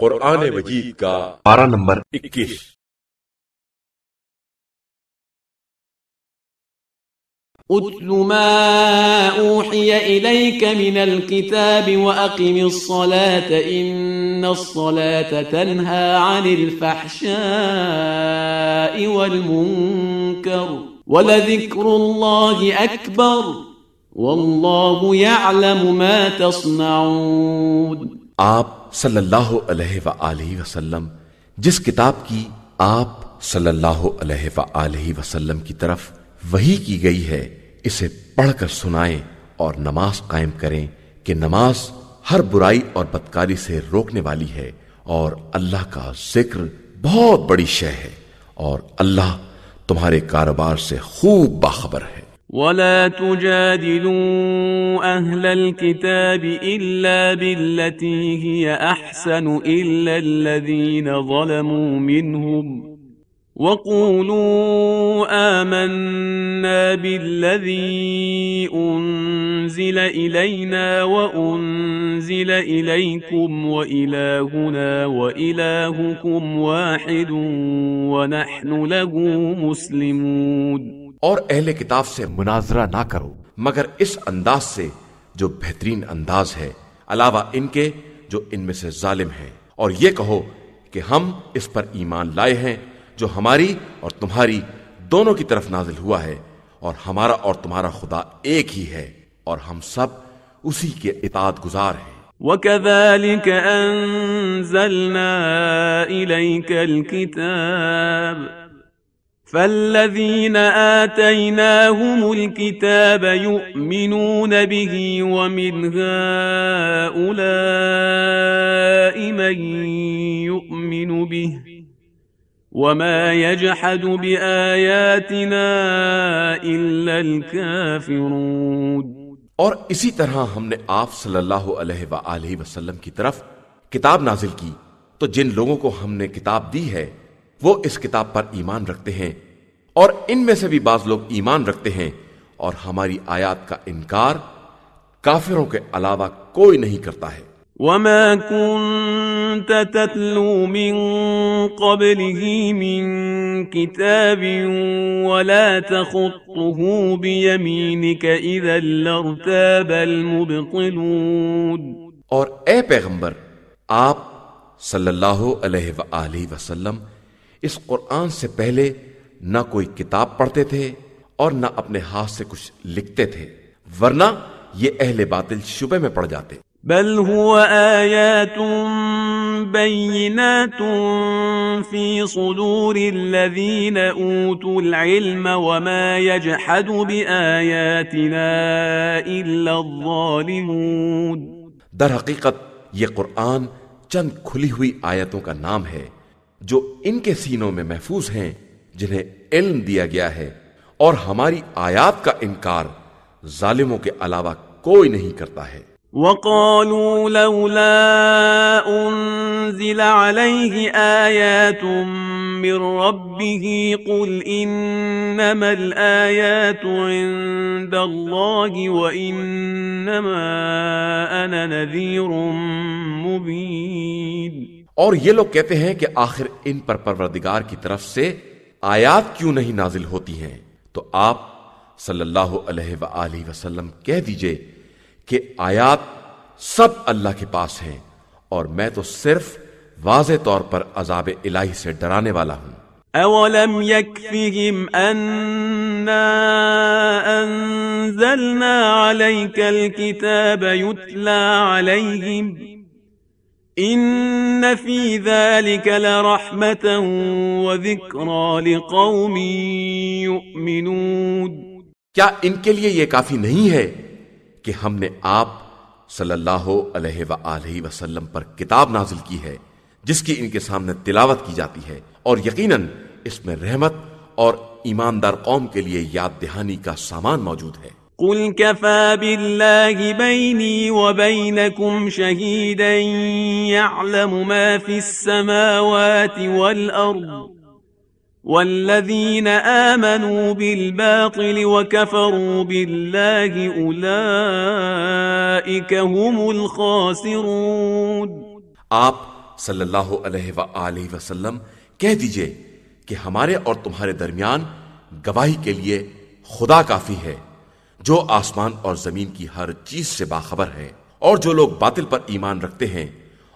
قرآن مجید کا پارہ نمبر 21۔ اتل ما اوحی الیک من الكتاب واقم الصلاة ان الصلاة تنہى عن الفحشاء والمنکر ولذکر اللہ اکبر واللہ یعلم ما تصنعون۔ آپ صلی اللہ علیہ وآلہ وسلم جس کتاب کی آپ صلی اللہ علیہ وآلہ وسلم کی طرف وحی کی گئی ہے اسے پڑھ کر سنائیں اور نماز قائم کریں کہ نماز ہر برائی اور بدکاری سے روکنے والی ہے اور اللہ کا ذکر بہت بڑی شے ہے اور اللہ تمہارے کاروبار سے خوب باخبر ہے۔ ولا تجادلوا أهل الكتاب إلا بالتي هي أحسن إلا الذين ظلموا منهم وقولوا آمنا بالذي أنزل إلينا وأنزل إليكم وإلهنا وإلهكم واحد ونحن له مسلمون۔ اور اہل کتاب سے مناظرہ نہ کرو مگر اس انداز سے جو بہترین انداز ہے علاوہ ان کے جو ان میں سے ظالم ہیں، اور یہ کہو کہ ہم اس پر ایمان لائے ہیں جو ہماری اور تمہاری دونوں کی طرف نازل ہوا ہے، اور ہمارا اور تمہارا خدا ایک ہی ہے اور ہم سب اسی کے اطاعت گزار ہیں۔ وَكَذَلِكَ أَنزَلْنَا إِلَيْكَ الْكِتَابَ فَالَّذِينَ آتَيْنَاهُمُ الْكِتَابَ يُؤْمِنُونَ بِهِ وَمِنْ هَؤُلَاءِ مَن يُؤْمِنُ بِهِ وَمَا يَجْحَدُ بِآيَاتِنَا إِلَّا الْكَافِرُونَ۔ اور اسی طرح ہم نے آپ صلی اللہ علیہ وآلہ وسلم کی طرف کتاب نازل کی تو جن لوگوں کو ہم نے کتاب دی ہے وہ اس کتاب پر ایمان رکھتے ہیں، اور ان میں سے بھی بعض لوگ ایمان رکھتے ہیں، اور ہماری آیات کا انکار کافروں کے علاوہ کوئی نہیں کرتا ہے۔ وَمَا كُنْتَ تَتْلُو مِن قَبْلِهِ مِن كِتَابٍ وَلَا تَخُطُّهُ بِيَمِينِكَ إِذًا لَارْتَابَ الْمُبْطِلُونَ۔ اور اے پیغمبر، آپ صلی اللہ علیہ وآلہ وسلم اس قرآن سے پہلے نہ کوئی کتاب پڑھتے تھے اور نہ اپنے ہاتھ سے کچھ لکھتے تھے، ورنہ یہ اہل باطل شبہ میں پڑ جاتے۔ بل هو آیات بینات فی صدور الذین اوتوا العلم وما یجحد بآیاتنا الا الظالمون۔ در حقیقت یہ قرآن چند کھلی ہوئی آیتوں کا نام ہے جو ان کے سینوں میں محفوظ ہیں جنہیں علم دیا گیا ہے، اور ہماری آیات کا انکار ظالموں کے علاوہ کوئی نہیں کرتا ہے۔ وَقَالُوا لَوْلَا أُنزِلَ عَلَيْهِ آيَاتٌ مِّن رَّبِّهِ قُلْ إِنَّمَا الْآيَاتُ عِندَ اللَّهِ وَإِنَّمَا أَنَا نَذِيرٌ مُّبِينٌ۔ اور یہ لوگ کہتے ہیں کہ آخر ان پر پروردگار کی طرف سے آیات کیوں نہیں نازل ہوتی ہیں؟ تو آپ صلی اللہ علیہ وآلہ وسلم کہہ دیجئے کہ آیات سب اللہ کے پاس ہیں، اور میں تو صرف واضح طور پر عذاب الہی سے ڈرانے والا ہوں۔ اولم يكفهم أنا أنزلنا عليك الكتاب يتلى عليهم إن في ذلك لرحمة وذكرى لقوم يؤمنون۔ کیا ان کے لیے یہ کافی نہیں ہے کہ ہم نے آپ صلی اللہ علیہ وآلہ وسلم پر کتاب نازل کی ہے جس کی ان کے سامنے تلاوت کی جاتی ہے، اور یقیناً اس میں رحمت اور ایماندار قوم کے لیے یاد دہانی کا سامان موجود ہے۔ قل كفى بالله بيني وبينكم شهيدا يعلم ما في السماوات والأرض والذين آمنوا بالباطل وكفروا بالله أولئك هم الخاسرون۔ آپ صلی اللہ علیہ وآلہ وسلم کہہ دیجئے کہ ہمارے اور تمہارے درمیان گواہی کے لیے خدا کافی ہے، جو آسمان اور زمین کی ہر چیز سے باخبر ہے، اور جو لوگ باطل پر ایمان رکھتے ہیں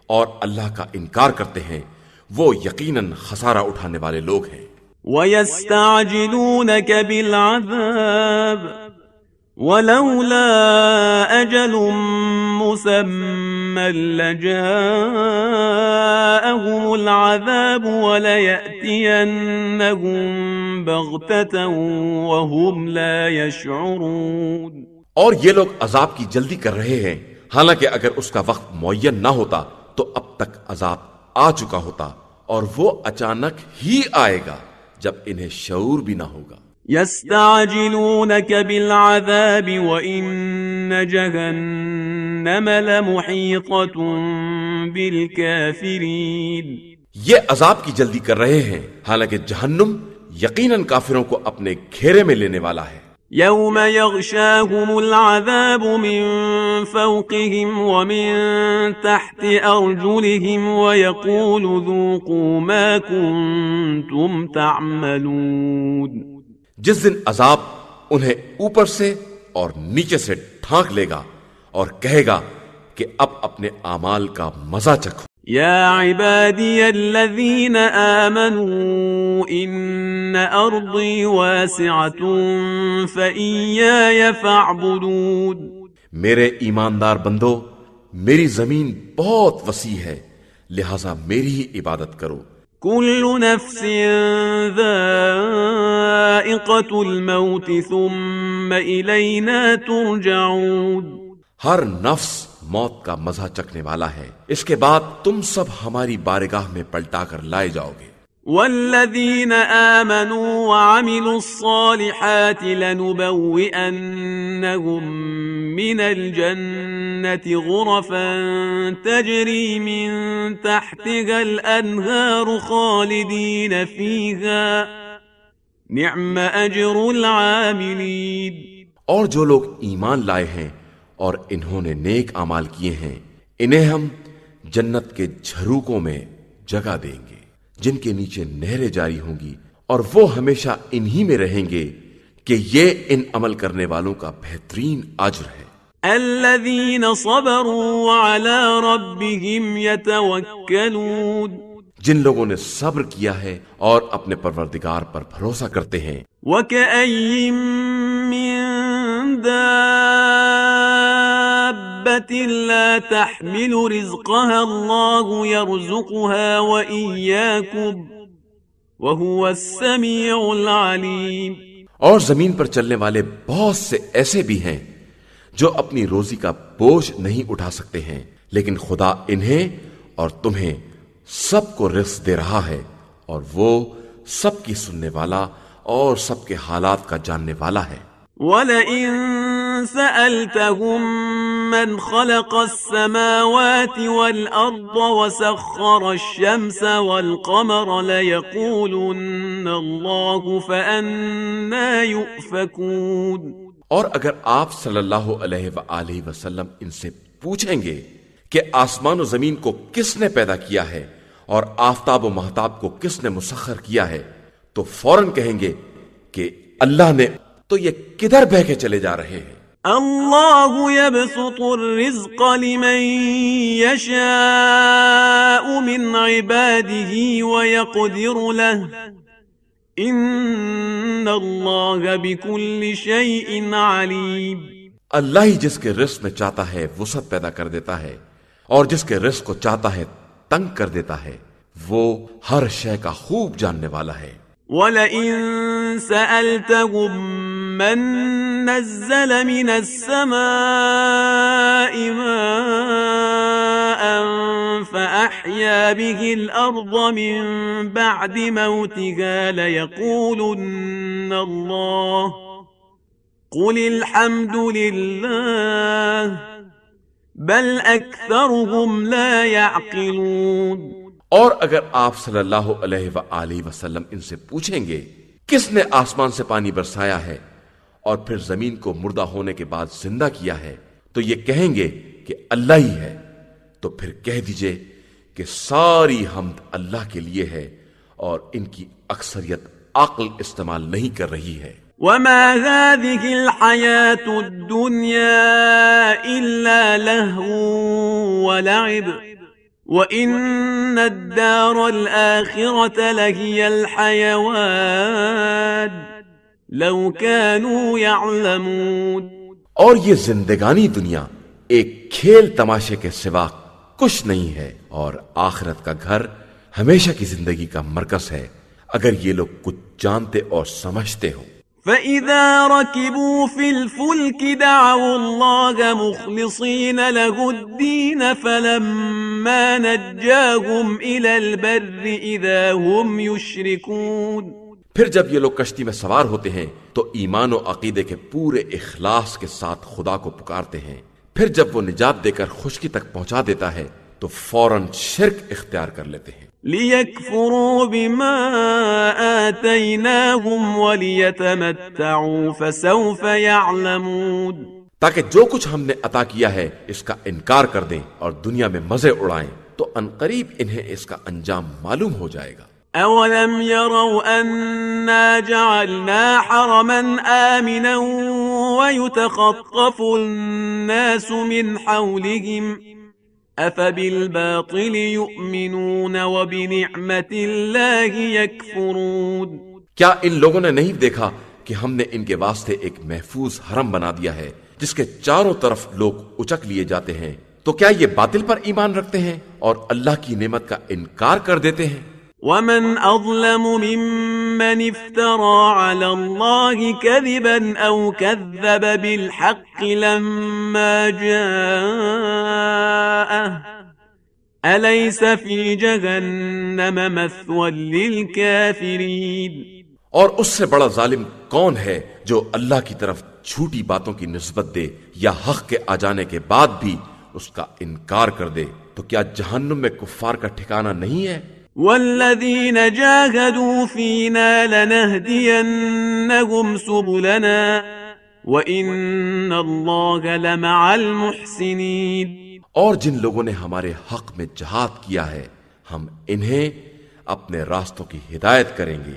اور اللہ کا انکار کرتے ہیں وہ یقیناً خسارہ اٹھانے والے لوگ ہیں۔ وَيَسْتَعْجِلُونَكَ بِالْعَذَابِ وَلَوْلَا أَجَلٌ مُّسَمًّى لَّجَاءَهُمُ الْعَذَابُ وَلَيَأْتِيَنَّهُم بَغْتَةً وَهُمْ لَا يَشْعُرُونَ۔ اور یہ لوگ عذاب کی جلدی کر رہے ہیں، حالانکہ اگر اس کا وقت معین نہ ہوتا تو اب تک عذاب آ چکا ہوتا، اور وہ اچانک ہی آئے گا جب انہیں شعور بھی نہ ہوگا۔ يستعجلونك بالعذاب وإن جهنم لمحيطة بالكافرين۔ یہ عذاب کی جلدی کر رہے ہیں، حالانکہ جہنم یقیناً کافروں کو اپنے گھیرے میں لینے والا ہے۔ يوم يغشاهم العذاب من فوقهم ومن تحت أرجلهم ويقول ذوقوا ما كنتم تعملون۔ جس دن عذاب انہیں اوپر سے اور نیچے سے ڈھانک لے گا اور کہے گا کہ اب اپنے اعمال کا مزہ چکھو۔ يا عبادي الذين آمنوا إن أرضي واسعة فإياي فاعبدون۔ میرے ایماندار بندو، میری زمین بہت وسیع ہے، لہذا میری ہی عبادت کرو۔ كل نفس ذائقة الموت ثم إلينا ترجعون۔ ہر نفس موت کا مزہ چکھنے والا ہے، اس کے بعد تم سب ہماری بارگاہ میں پلٹا کر لائے جاؤ گے۔ والذين آمنوا وعملوا الصالحات لنبوئنهم من الجنة غرفا تجري من تحتها الأنهار خالدين فيها نعم أجر العاملين۔ اور جو لوگ ایمان لائے ہیں اور انہوں نے نیک اعمال کیے ہیں، انہیں ہم جنت کے جھروکوں میں جگہ دیں گے جن کے نیچے نہریں جاری ہوں گی، اور وہ ہمیشہ انہی میں رہیں گے کہ یہ ان عمل کرنے والوں کا بہترین اجر ہے۔ الذين صبروا وعلى ربهم يتوكلون۔ جن لوگوں نے صبر کیا ہے اور اپنے پروردگار پر بھروسہ کرتے ہیں۔ وكأي من دابة لا تحمل رزقها الله يرزقها وإياكم وهو السميع العليم۔ اور زمین پر چلنے والے بہت سے ایسے بھی ہیں جو اپنی روزی کا بوجھ نہیں اٹھا سکتے ہیں، لیکن خدا انہیں اور تمہیں سب کو رزق دے رہا ہے، اور وہ سب کی سننے والا اور سب کے حالات کا جاننے والا ہے۔ وَلَئِن سَأَلْتَهُم مَّنْ خَلَقَ السَّمَاوَاتِ وَالْأَرْضَ وَسَخَّرَ الشَّمْسَ وَالْقَمَرَ لَيَقُولُنَّ اللَّهُ فَأَنَّىٰ يُؤْفَكُونَ۔ اور اگر آپ صلی اللہ علیہ وآلہ وسلم ان سے پوچھیں گے کہ آسمان و زمین کو کس نے پیدا کیا ہے اور آفتاب و مہتاب کو کس نے مسخر کیا ہے، تو فوراً کہیں گے کہ اللہ نے، تو یہ کدھر بہ کے چلے جا رہے ہیں۔ اللہ يبسط الرزق لمن يشاء من عباده ويقدر له ان اللہ بكل شيء علیم۔ اللہ ہی جس کے رزق میں چاہتا ہے وسعت پیدا کر دیتا ہے، اور جس کے رزق کو چاہتا ہے تنگ کر دیتا ہے، وہ ہر شے کا خوب جاننے والا ہے۔ وَلَئِن سَأَلْتَهُم مَّن نَّزَّلَ مِنَ السَّمَاءِ مَاءً فَأَحْيَا بِهِ الْأَرْضَ مِن بَعْدِ مَوْتِهَا لَيَقُولُنَّ اللَّهُ قُلِ الْحَمْدُ لِلَّهِ بَلْ أَكْثَرُهُمْ لَا يَعْقِلُونَ۔ اور اگر آپ صلی اللہ علیہ وآلہ وسلم ان سے پوچھیں گے کس نے آسمان سے پانی برسایا ہے اور پھر زمین کو مردہ ہونے کے بعد زندہ کیا ہے، تو یہ کہیں گے کہ اللہ ہی ہے، تو پھر کہہ دیجئے کہ ساری حمد اللہ کے لیے ہے اور ان کی اکثریت عقل استعمال نہیں کر رہی ہے۔ وما هذه الحياة الدنيا إلا لهو ولعب وإن الدار الآخرة لهي الحيوان لو كانوا يعلمون۔ اور یہ زندگانی دنیا ایک کھیل تماشے کے سوا کچھ نہیں ہے، اور آخرت کا گھر ہمیشہ کی زندگی کا مرکز ہے، اگر یہ لوگ کچھ جانتے اور سمجھتے ہوں۔ فَإِذَا رَكِبُوا فِي الْفُلْكِ دَعَوُا اللَّهَ مُخْلِصِينَ لَهُ الدِّينَ فَلَمَّا نَجَّاهُمْ إِلَى الْبَرِّ إِذَا هُمْ يُشْرِكُونَ۔ پھر جب یہ لوگ کشتی میں سوار ہوتے ہیں تو ایمان و عقیدے کے پورے اخلاص کے ساتھ خدا کو پکارتے ہیں، پھر جب وہ نجات دے کر خشکی تک پہنچا دیتا ہے تو فوراً شرک اختیار کر لیتے ہیں۔ لِيَكْفُرُوا بِمَا آتَيْنَاهُمْ وَلِيَتَمَتَّعُوا فَسَوْفَ يَعْلَمُونَ۔ تاکہ جو کچھ ہم نے عطا کیا ہے اس کا انکار کر دیں اور دنیا میں مزے اڑائیں تو عنقریب انہیں اس کا انجام معلوم ہو جائے گا۔ أَوَلَمْ يَرَوْا أَنَّا جَعَلْنَا حَرَمًا آمِنًا وَيُتَخَطَّفُ النَّاسُ مِنْ حَوْلِهِمْ أَفَبِالْبَاطِلِ يُؤْمِنُونَ وَبِنِعْمَةِ اللَّهِ يَكْفُرُونَ۔ کیا ان لوگوں نے نہیں دیکھا کہ ہم نے ان کے واسطے ایک محفوظ حرم بنا دیا ہے جس کے چاروں طرف لوگ اچک لیے جاتے ہیں، تو کیا یہ باطل پر ایمان رکھتے ہیں اور اللہ کی نعمت کا انکار کر دیتے ہیں؟ وَمَنْ أَظْلَمُ مِمَّنِ افْتَرَى عَلَى اللَّهِ كَذِبًا أَوْ كَذَّبَ بِالْحَقِّ لَمَّا جَاءَهُ أَلَيْسَ فِي جَهَنَّمَ مَثْوًى لِلْكَافِرِينَ۔ اور اس سے بڑا ظالم کون ہے جو اللہ کی طرف جھوٹی باتوں کی نسبت دے یا حق کے آ جانے کے بعد بھی اس کا انکار کر دے؟ تو کیا جہنم میں کفار کا ٹھکانہ نہیں ہے؟ وَالَّذِينَ جَاهَدُوا فِينَا لَنَهْدِيَنَّهُمْ سُبُلَنَا وَإِنَّ اللَّهَ لَمَعَ الْمُحْسِنِينَ۔ اور جن لوگوں نے ہمارے حق میں جہاد کیا ہے ہم انہیں اپنے راستوں کی ہدایت کریں گے،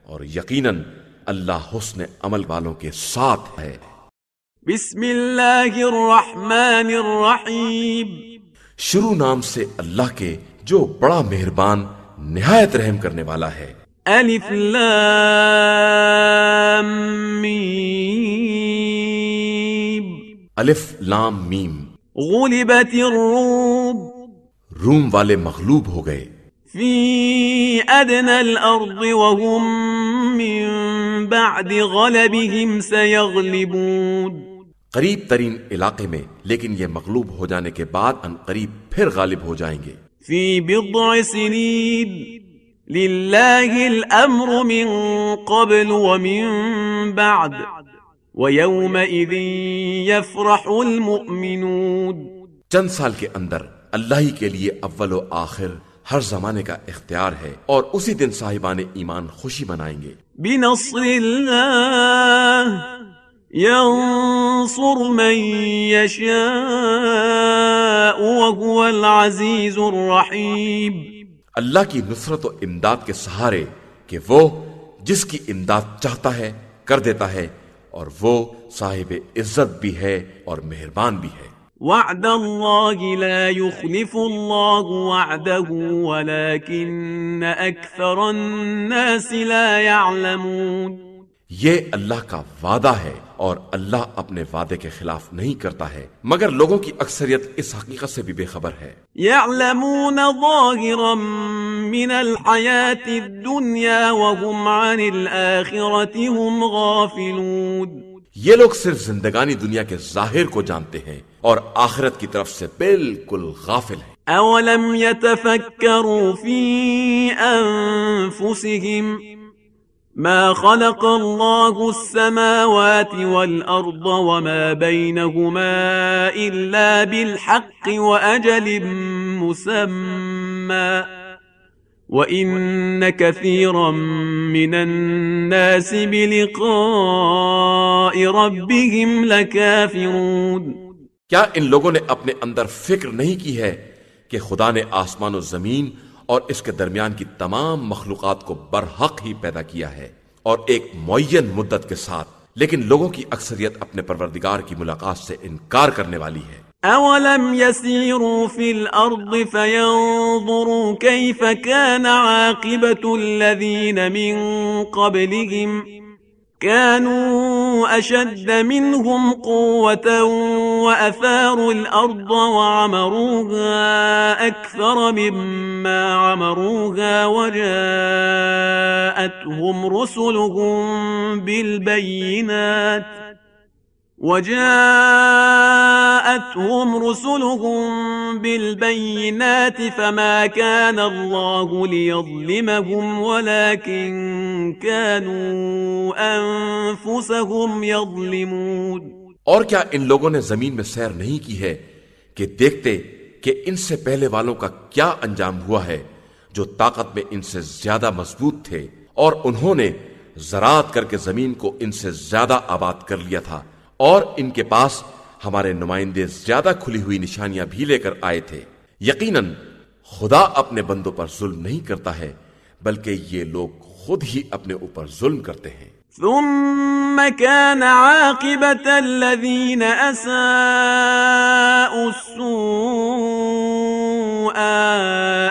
اور یقیناً اللہ حسن عمل والوں کے ساتھ ہے۔ بسم اللہ الرحمن الرحیم۔ شروع نام سے اللہ کے جو بڑا مہربان نہایت رحم کرنے والا ہے۔ الف لام میم۔ الف لام میم۔ غلبت الروم۔ روم والے مغلوب ہو گئے۔ فی ادنى الارض وهم من بعد غلبهم سيغلبون۔ قریب ترین علاقے میں، لیکن یہ مغلوب ہو جانے کے بعد ان قریب پھر غالب ہو جائیں گے۔ فی بضع سنین للہ الامر من قبل ومن بعد ویومئذ یفرح المؤمنون۔ چند سال کے اندر اللہ ہی کے لیے اول و آخر ہر زمانے کا اختیار ہے، اور اسی دن صاحبان ایمان خوشی منائیں گے۔ بنصر اللہ ينصر من يشاء وهو العزيز الرحيم۔ اللہ کی نصرت و امداد کے سہارے کہ وہ جس کی امداد چاہتا ہے کر دیتا ہے، اور وہ صاحب عزت بھی ہے اور مہربان بھی ہے۔ وعد اللہ لا يخلف اللہ وعده ولكن اکثر الناس لا يعلمون۔ یہ اللہ کا وعدہ ہے اور اللہ اپنے وعدے کے خلاف نہیں کرتا ہے، مگر لوگوں کی اکثریت اس حقیقت سے بھی بے خبر ہے۔ يعلمون ظاہرا من الحیاة الدنیا وهم عن الآخرة هم غافلون۔ یہ لوگ صرف زندگانی دنیا کے ظاہر کو جانتے ہیں اور آخرت کی طرف سے بالکل غافل ہیں۔ اولم يتفکروا فی انفسهم ما خلق الله السماوات والأرض وما بينهما إلا بالحق وأجل مسمى وَإِنَّ كَثِيرًا مِّنَ النَّاسِ بِلِقَاءِ رَبِّهِمْ لَكَافِرُونَ۔ کیا ان لوگوں نے اپنے اندر فکر نہیں کی ہے کہ خدا نے آسمان و زمین اور اس کے درمیان کی تمام مخلوقات کو برحق ہی پیدا کیا ہے اور ایک معین مدت کے ساتھ، لیکن لوگوں کی اکثریت اپنے پروردگار کی ملاقات سے انکار کرنے والی ہے۔ أولم يسيروا في الأرض فينظروا كيف كان عاقبة الذين من قبلهم كانوا أشد منهم قوة وأثاروا الأرض وعمروها أكثر مما عمروها وجاءتهم رسلهم بالبينات فما كان الله ليظلمهم ولكن كانوا أنفسهم يظلمون۔ اور کیا ان لوگوں نے زمین میں سیر نہیں کی ہے کہ دیکھتے کہ ان سے پہلے والوں کا کیا انجام ہوا ہے جو طاقت میں ان سے زیادہ مضبوط تھے، اور انہوں نے زراعت کر کے زمین کو ان سے زیادہ آباد کر لیا تھا، اور ان کے پاس ہمارے نمائندے زیادہ کھلی ہوئی نشانیاں بھی لے کر آئے تھے۔ یقیناً خدا اپنے بندوں پر ظلم نہیں کرتا ہے، بلکہ یہ لوگ خود ہی اپنے اوپر ظلم کرتے ہیں۔ ثم كان عاقبة الذين أساءوا السوء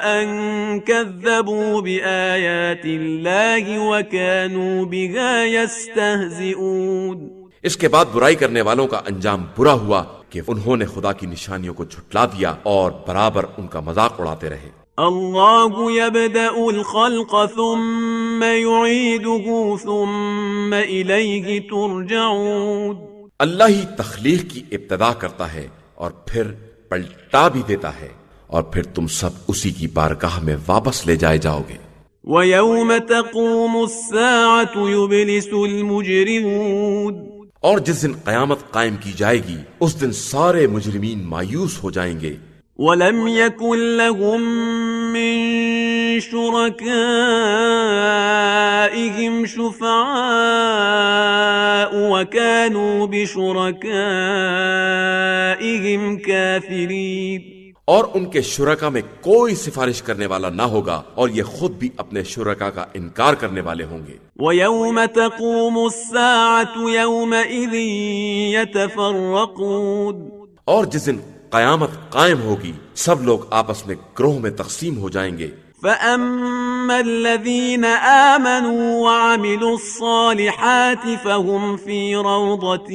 أن كذبوا بآيات الله وكانوا بها يستهزئون۔ اس کے بعد برائی کرنے والوں کا انجام برا ہوا کہ انہوں نے خدا کی نشانیوں کو جھٹلا دیا اور برابر ان کا مذاق اڑاتے رہے۔ اللہ يبدأ الخلق ثم يعيده ثم إليه ترجعون۔ اللہ ہی تخلیق کی ابتدا کرتا ہے اور پھر پلٹا بھی دیتا ہے، اور پھر تم سب اسی کی بارگاہ میں واپس لے جائے جاؤ گے۔ وَيَوْمَ تَقُومُ السَّاعَةُ يُبْلِسُ الْمُجْرِمُونَ۔ اور جس دن قیامت قائم کی جائے گی اس دن سارے مجرمین مایوس ہو جائیں گے۔ وَلَمْ يَكُنْ لَهُم مِّن شُرَكَائِهِمْ شُفَعَاءُ وَكَانُوا بِشُرَكَائِهِمْ كَافِرِينَ۔ اور ان کے شرکا میں کوئی سفارش کرنے والا نہ ہوگا، اور یہ خود بھی اپنے شرکا کا انکار کرنے والے ہوں گے۔ وَيَوْمَ تَقُومُ السَّاعَةُ يَوْمَئِذٍ يَتَفَرَّقُونَ۔ اور جس دن قیامت قائم ہوگی سب لوگ آپس میں گروہ میں تقسیم ہو جائیں گے۔ فَأَمَّا الَّذِينَ آمَنُوا وَعَمِلُوا الصَّالِحَاتِ فَهُمْ فِي رَوْضَةٍ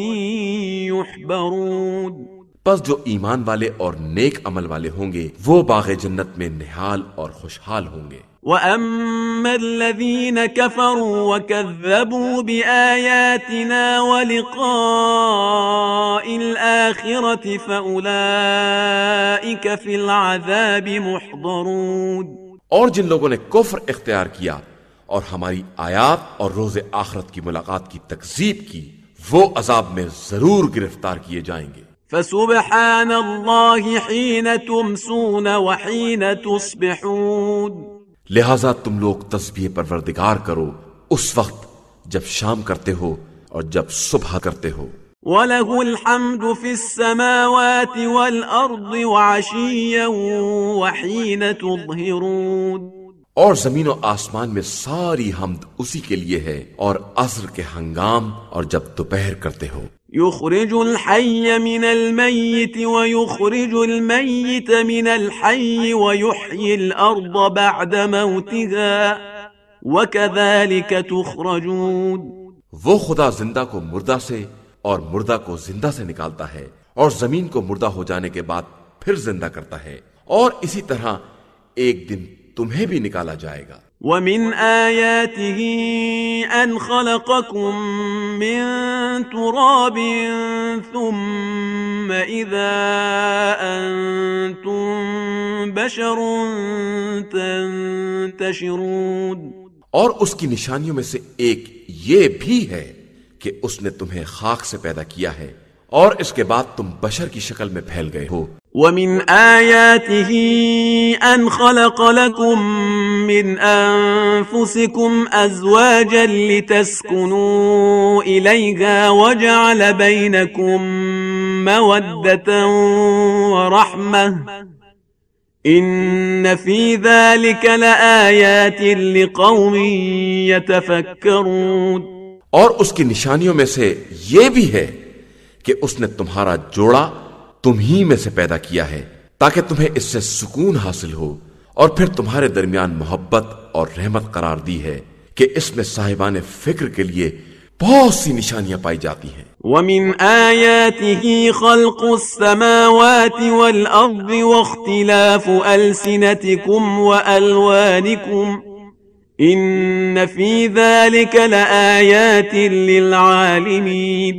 يُحْبَرُونَ۔ پس جو ایمان والے اور نیک عمل والے ہوں گے وہ باغ جنت میں نہال اور خوشحال ہوں گے۔ وَأَمَّا الَّذِينَ كَفَرُوا وَكَذَّبُوا بِآيَاتِنَا وَلِقَاءِ الْآخِرَةِ فَأُولَئِكَ فِي الْعَذَابِ مُحْضَرُونَ۔ اور جن لوگوں نے کفر اختیار کیا اور ہماری آیات اور روز آخرت کی ملاقات کی تکذیب کی، وہ عذاب میں ضرور گرفتار کیے جائیں گے۔ فَسُبْحَانَ اللَّهِ حِينَ تُمْسُونَ وَحِينَ تُصْبِحُونَ۔ لہذا تم لوگ تسبیح پروردگار کرو اس وقت جب شام کرتے ہو اور جب صبح کرتے ہو۔ وَلَهُ الْحَمْدُ فِي السَّمَاوَاتِ وَالْأَرْضِ وَعَشِيًّا وَحِينَ تُظْهِرُونَ۔ اور زمین و آسمان میں ساری حمد اسی کے لیے ہے، اور عصر کے ہنگام اور جب دوپہر کرتے ہو۔ يخرج الحي من الميت ويخرج الميت من الحي ويحيي الأرض بعد موتها وكذلك تخرجون۔ وہ خدا زندہ کو مردہ سے اور مردہ کو زندہ سے نکالتا ہے، اور زمین کو مردہ ہو جانے کے بعد پھر زندہ کرتا ہے، اور اسی طرح ایک دن تمہیں بھی نکالا جائے گا۔ وَمِنْ آيَاتِهِ أَنْ خَلَقَكُم مِّن تُرَابٍ ثُمَّ إِذَا أَنْتُمْ بَشَرٌ تَنْتَشِرُونَ۔ اور اس کی نشانیوں میں سے ایک یہ بھی ہے کہ اس نے تمہیں خاک سے پیدا کیا ہے، اور اس کے بعد تم بشر کی شکل میں پھیل گئے ہو۔ وَمِنْ آيَاتِهِ أَنْ خَلَقَ لَكُم مِّنْ أَنفُسِكُمْ أَزْوَاجًا لِتَسْكُنُوا إِلَيْهَا وَجَعَلَ بَيْنَكُم مَّوَدَّةً وَرَحْمَةً ان فی ذلک لآیات لقوم یتفکرون، اور اس کی نشانیوں میں سے یہ بھی ہے کہ اس نے تمہارا جوڑا تم ہی میں سے پیدا کیا ہے تاکہ تمہیں اس سے سکون حاصل ہو، اور پھر تمہارے درمیان محبت اور رحمت قرار دی ہے کہ اس میں صاحبان فکر کے لیے بہت سی نشانیاں پائی جاتی ہیں۔ وَمِنْ آيَاتِهِ خَلْقُ السَّمَاوَاتِ وَالْأَرْضِ وَاخْتِلَافُ أَلْسِنَتِكُمْ وَأَلْوَانِكُمْ إِنَّ فِي ذَلِكَ لَآيَاتٍ لِلْعَالِمِينَ،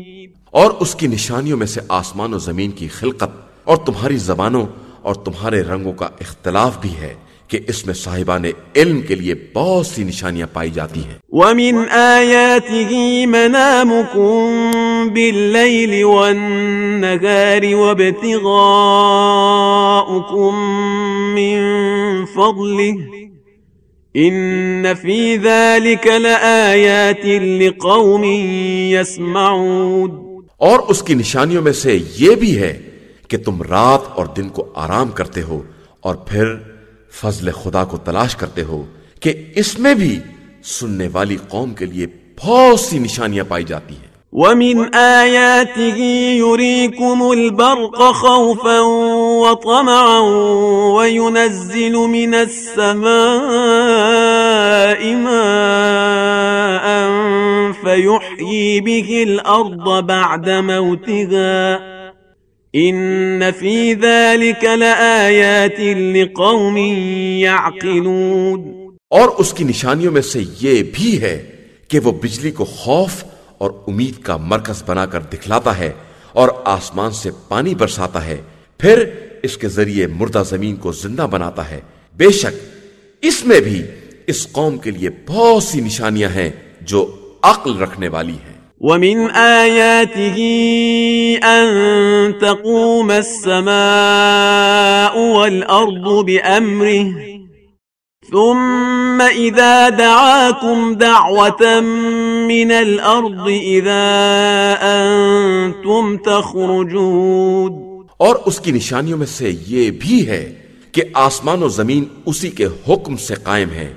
اور اس کی نشانیوں میں سے آسمان و زمین کی خلقت اور تمہاری زبانوں اور تمہارے رنگوں کا اختلاف بھی ہے کہ اس میں صاحبان علم کے لیے بہت سی نشانیاں پائی جاتی ہیں۔ وَمِنْ آيَاتِهِ مَنَامُكُمْ بِاللَّيْلِ وَالنَّهَارِ وَابْتِغَاؤُكُمْ مِنْ فَضْلِهِ إِنَّ فِي ذَلِكَ لَآيَاتٍ لِقَوْمٍ يَسْمَعُونَ، اور اس کی نشانیوں میں سے یہ بھی ہے کہ تم رات اور دن کو آرام کرتے ہو اور پھر فضل خدا کو تلاش کرتے ہو کہ اس میں بھی سننے والی قوم کے لیے بہت سی نشانیاں پائی جاتی ہیں۔ وَمِنْ آيَاتِهِ يُرِيكُمُ الْبَرْقَ خَوْفًا وَطَمَعًا وَيُنَزِّلُ مِنَ السَّمَاءِ مَاءً فَيُحْيِي بِهِ الْأَرْضَ بَعْدَ مَوْتِهَا إِنَّ فِي ذَلِكَ لَآيَاتٍ لِقَوْمٍ يَعْقِلُونَ، اور اس کی نشانیوں میں سے یہ بھی ہے کہ وہ بجلی کو خوف اور امید کا مرکز بنا کر دکھلاتا ہے اور آسمان سے پانی برساتا ہے، پھر اس کے ذریعے مردہ زمین کو زندہ بناتا ہے۔ بے شک اس میں بھی اس قوم کے لیے بہت سی نشانیاں ہیں جو عقل رکھنے والی ہیں۔ وَمِنْ آيَاتِهِ أَن تَقُومَ السَّمَاءُ وَالْأَرْضُ بِأَمْرِهِ ثُمَّ إِذَا دَعَاكُمْ دَعْوَةً مِّنَ الْأَرْضِ إِذَا أَنْتُمْ تَخْرُجُونَ، اور اس کی نشانیوں میں سے یہ بھی ہے کہ آسمان و زمین اسی کے حکم سے قائم ہیں،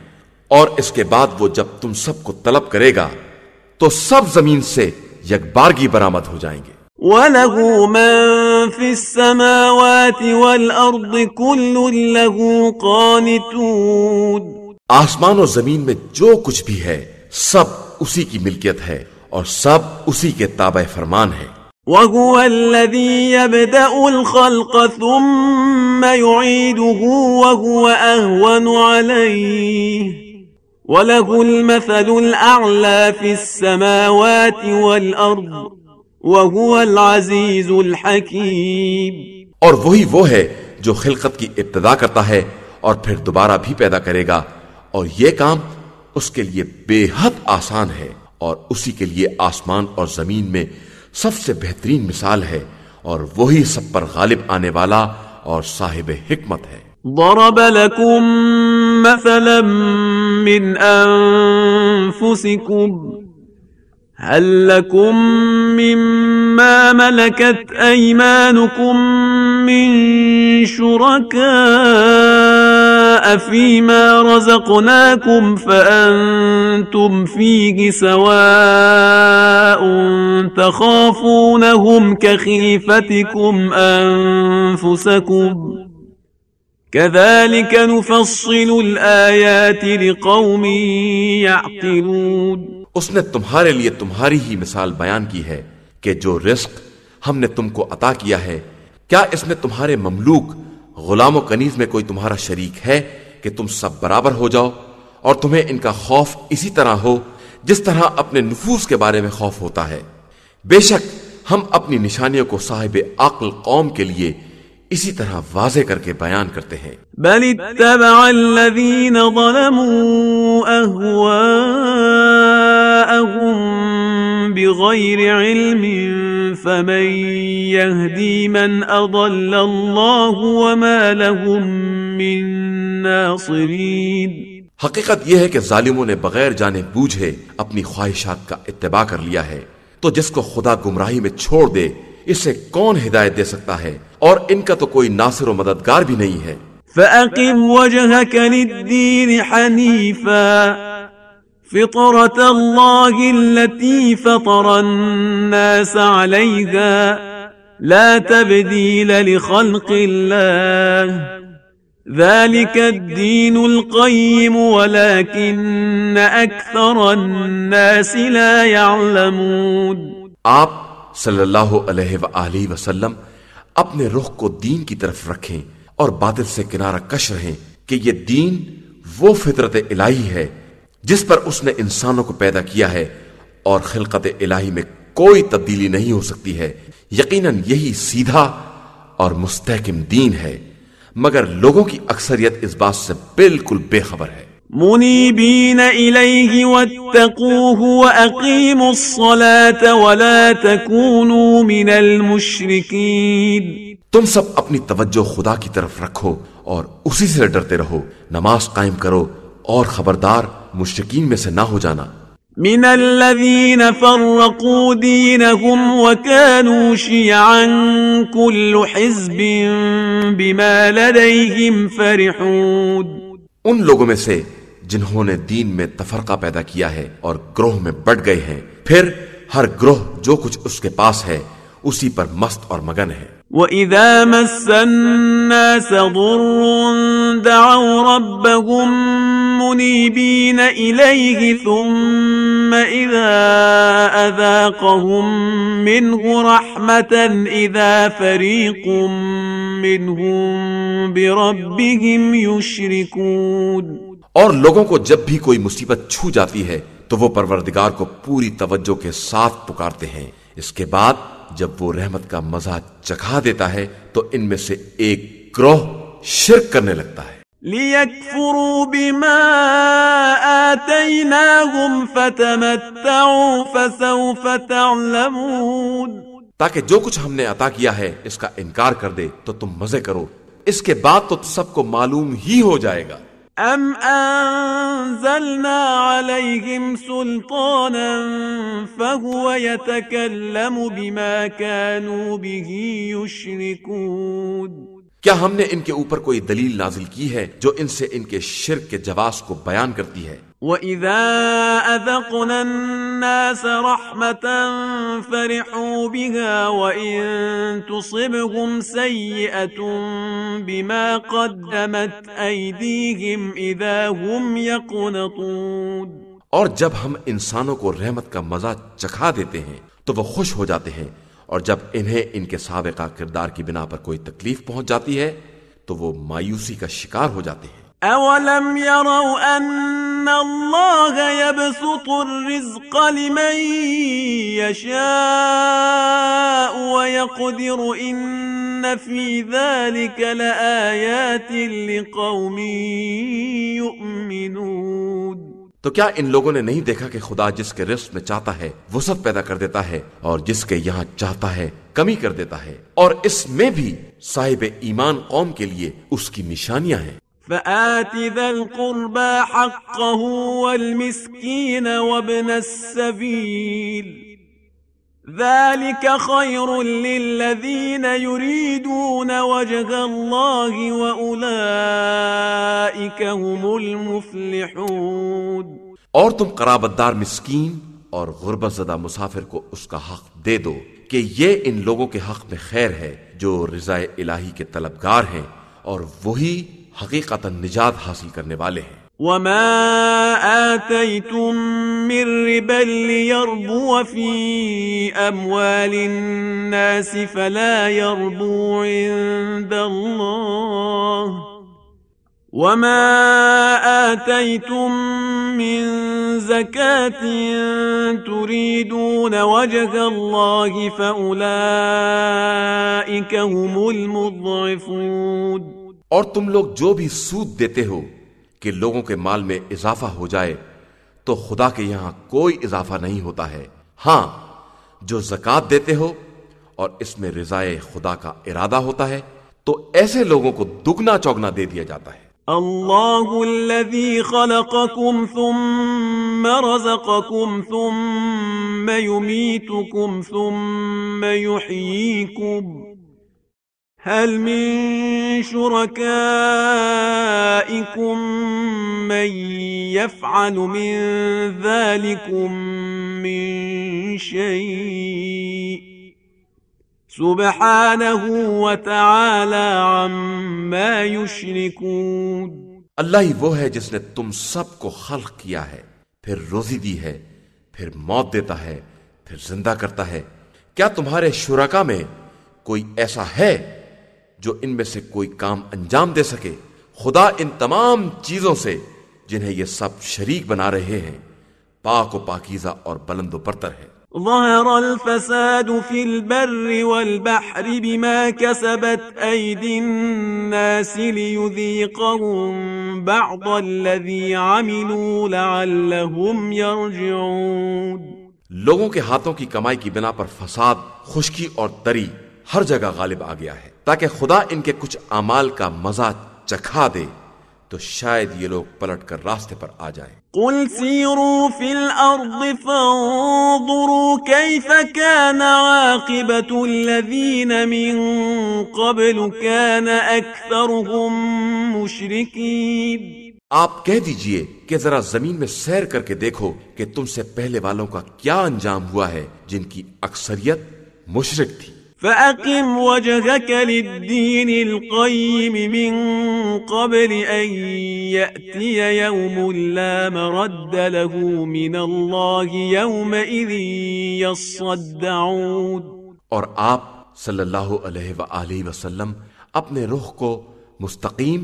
اور اس کے بعد وہ جب تم سب کو طلب کرے گا تو سب زمین سے یکبارگی برآمد ہو جائیں گے۔ وَلَهُ مَن فِي السَّمَاوَاتِ وَالْأَرْضِ كُلٌّ لَهُ قَانِتُونَ، آسمان و زمین میں جو کچھ بھی ہے سب اسی کی ملکیت ہے اور سب اسی کے تابع فرمان ہے۔ وَهُوَ الَّذِي يَبْدَأُ الْخَلْقَ ثُمَّ يُعِيدُهُ وَهُوَ أَهْوَنُ عَلَيْهِ وَلَهُ الْمَثَلُ الْأَعْلَى فِي السَّمَاوَاتِ وَالْأَرْضِ وَهُوَ الْعَزِيزُ الْحَكِيمُ، اور وہی وہ ہے جو خلقت کی ابتدا کرتا ہے اور پھر دوبارہ بھی پیدا کرے گا، اور یہ کام اس کے لیے بے حد آسان ہے، اور اسی کے لیے آسمان اور زمین میں سب سے بہترین مثال ہے، اور وہی سب پر غالب آنے والا اور صاحب حکمت ہے۔ ضرب لكم مثلا من أنفسكم هل لكم مما ملكت أيمانكم من شركاء فيما رزقناكم فأنتم فيه سواء تخافونهم كخيفتكم أنفسكم كذلك نفصل الآيات لقوم يعقلون۔ اس نے تمہارے لیے تمہاری ہی مثال بیان کی ہے کہ جو رزق ہم نے تم کو عطا کیا ہے، کیا اس میں تمہارے مملوک غلام و کنیز میں کوئی تمہارا شریک ہے کہ تم سب برابر ہو جاؤ اور تمہیں ان کا خوف اسی طرح ہو جس طرح اپنے نفوس کے بارے میں خوف ہوتا ہے؟ بے شک ہم اپنی نشانیوں کو صاحب عقل قوم کے لیے اسی طرح واضح کر کے بیان کرتے ہیں۔ بل اتبع الذین ظلموا اهواءهم بغیر علم فمن يهدی من اضل اللہ وما لهم من ناصرین۔ حقیقت یہ ہے کہ ظالموں نے بغیر جانے بوجھے اپنی خواہشات کا اتباع کر لیا ہے، تو جس کو خدا گمراہی میں چھوڑ دے اسے کون ہدایت دے سکتا ہے، اور ان کا تو کوئی ناصر و مددگار بھی نہیں ہے۔ فأقم وجهك للدين حنيفا فطرة الله التي فطر الناس عليها لا تبديل لخلق الله ذلك الدين القيم ولكن أكثر الناس لا يعلمون. آپ صلی اللہ علیہ وآلہ وسلم اپنے رخ کو دین کی طرف رکھیں اور باطل سے کنارہ کش رہیں کہ یہ دین وہ فطرت الہی ہے جس پر اس نے انسانوں کو پیدا کیا ہے اور خلقت الہی میں کوئی تبدیلی نہیں ہو سکتی ہے. یقیناً یہی سیدھا اور مستحکم دین ہے، مگر لوگوں کی اکثریت اس بات سے بالکل بے خبر ہے. منیبین الیہ واتقوہ واقیموا الصلاة ولا تکونوا من المشرکین. تم سب اپنی توجہ خدا کی طرف رکھو اور اسی سے ڈرتے رہو، نماز قائم کرو اور خبردار مشرکین میں سے نہ ہو جانا. من الذین فرقوا دینهم وكانوا شیعا كل حزب بما لدیہم فرحون. ان لوگوں میں سے جنہوں نے دین میں تفرقہ پیدا کیا ہے اور گروہ میں بٹ گئے ہیں، پھر ہر گروہ جو کچھ اس کے پاس ہے اسی پر مست اور مگن ہے. وَإِذَا مَسَّ النَّاسَ ضُرٌّ دَعَوْا رَبَّهُم مُنِيبِينَ إِلَيْهِ ثُمَّ إِذَا أَذَاقَهُم مِّنْهُ رَحْمَةً إِذَا فَرِيقٌ مِّنْهُم بِرَبِّهِمْ يُشْرِكُونَ. اور لوگوں کو جب بھی کوئی مصیبت چھو جاتی ہے تو وہ پروردگار کو پوری توجہ کے ساتھ پکارتے ہیں. اس کے بعد جب وہ رحمت کا مزہ چکھا دیتا ہے تو ان میں سے ایک گروہ شرک کرنے لگتا ہے. لِيَكْفُرُوا بِمَا آتَيْنَاهُمْ فَتَمَتَّعُوا فَسَوْفَ تَعْلَمُونَ. تاکہ جو کچھ ہم نے عطا کیا ہے اس کا انکار کر دے تو تم مزے کرو، اس کے بعد تو سب کو معلوم ہی ہو جائے گا. ام انزلنا علیہم سلطانا فهو يتكلم بما كانوا به يشركون. کیا ہم نے ان کے اوپر کوئی دلیل نازل کی ہے جو ان سے ان کے شرک کے جواز کو بیان کرتی ہے؟ وَإِذَا أَذَقْنَا النَّاسَ رَحْمَةً فَرِحُوا بِهَا وَإِن تُصِبْهُمْ سَيِّئَةٌ بِمَا قَدَّمَتْ أَيْدِيهِمْ إِذَا هُمْ يَقْنَطُونَ. اور جب ہم انسانوں کو رحمت کا مزہ چکھا دیتے ہیں تو وہ خوش ہو جاتے ہیں، اور جب انہیں ان کے سابقہ کردار کی بنا پر کوئی تکلیف پہنچ جاتی ہے تو وہ مایوسی کا شکار ہو جاتے ہیں. اولم يروا ان اللہ يبسط الرزق لمن يشاء ويقدر ان في ذلك لآیات لقوم يؤمنون. تو کیا ان لوگوں نے نہیں دیکھا کہ خدا جس کے رزق میں چاہتا ہے وسعت پیدا کر دیتا ہے اور جس کے یہاں چاہتا ہے کمی کر دیتا ہے، اور اس میں بھی صاحب ایمان قوم کے لیے اس کی نشانیاں ہیں. فآت ذا القربى حقه والمسكين وابن السبيل ذلك خير للذين يريدون وجه الله وأولئك هم المفلحون. اور تم قرابت دار مسکین اور غربت زدہ مسافر کو اس کا حق دے دو کہ یہ ان لوگوں کے حق میں خیر ہے جو رضا الہی کے طلبگار ہیں اور وہی حقیقتاً نجات حاصل کرنے والے ہیں. وما آتيتم من ربا ليربو في أموال الناس فلا يربو عند الله وما آتيتم من زكاة تريدون وجه الله فأولئك هم المضعفون. اور تم لوگ جو بھی سود دیتے ہو کہ لوگوں کے مال میں اضافہ ہو جائے تو خدا کے یہاں کوئی اضافہ نہیں ہوتا ہے. ہاں، جو زکوٰۃ دیتے ہو اور اس میں رضائے خدا کا ارادہ ہوتا ہے تو ایسے لوگوں کو دگنا چوگنا دے دیا جاتا ہے. اللہ الذي خلقكم ثم رزقكم ثم يميتكم ثم يحييكم هل من شركائكم من يفعل من ذلكم من شيء سبحانه وتعالى عما يشركون اللہ ہی وہ ہے جس نے تم سب کو خلق کیا ہے، پھر روزی دی ہے، پھر موت دیتا ہے، پھر زندہ کرتا ہے۔ کیا تمہارے شرکا میں کوئی ایسا ہے جو ان میں سے کوئی کام انجام دے سکے؟ خدا ان تمام چیزوں سے جنہیں یہ سب شریک بنا رہے ہیں پاک و پاکیزہ اور بلند و برتر ہے۔ ظهر الفساد في البر والبحر بما كسبت أيدي الناس ليذيقهم بعض الذي عملوا لعلهم يرجعون۔ لوگوں کے ہاتھوں کی کمائی کی بنا پر فساد، خشکی اور تری ہر جگہ غالب آ گیا ہے تاکہ خدا ان کے کچھ اعمال کا مزہ چکھا دے تو شاید یہ لوگ پلٹ کر راستے پر آ جائیں۔ قل سیروا فی الارض فانظروا کیف کان عاقبۃ الذین من قبل کان اکثرهم مشرکین۔ آپ کہہ دیجئے کہ ذرا زمین میں سیر کر کے دیکھو کہ تم سے پہلے والوں کا کیا انجام ہوا ہے جن کی اکثریت مشرک تھی۔ فَأَقِمْ وَجْهَكَ لِلدِّينِ الْقَيِّمِ مِنْ قَبْلِ أَنْ يَأْتِيَ يَوْمٌ لَا مَرَدَّ لَهُ مِنَ اللَّهِ يَوْمَئِذٍ يَصَّدَّعُونَ۔ اور آپ صلی اللہ علیہ وآلہ وسلم اپنے رخ کو مستقیم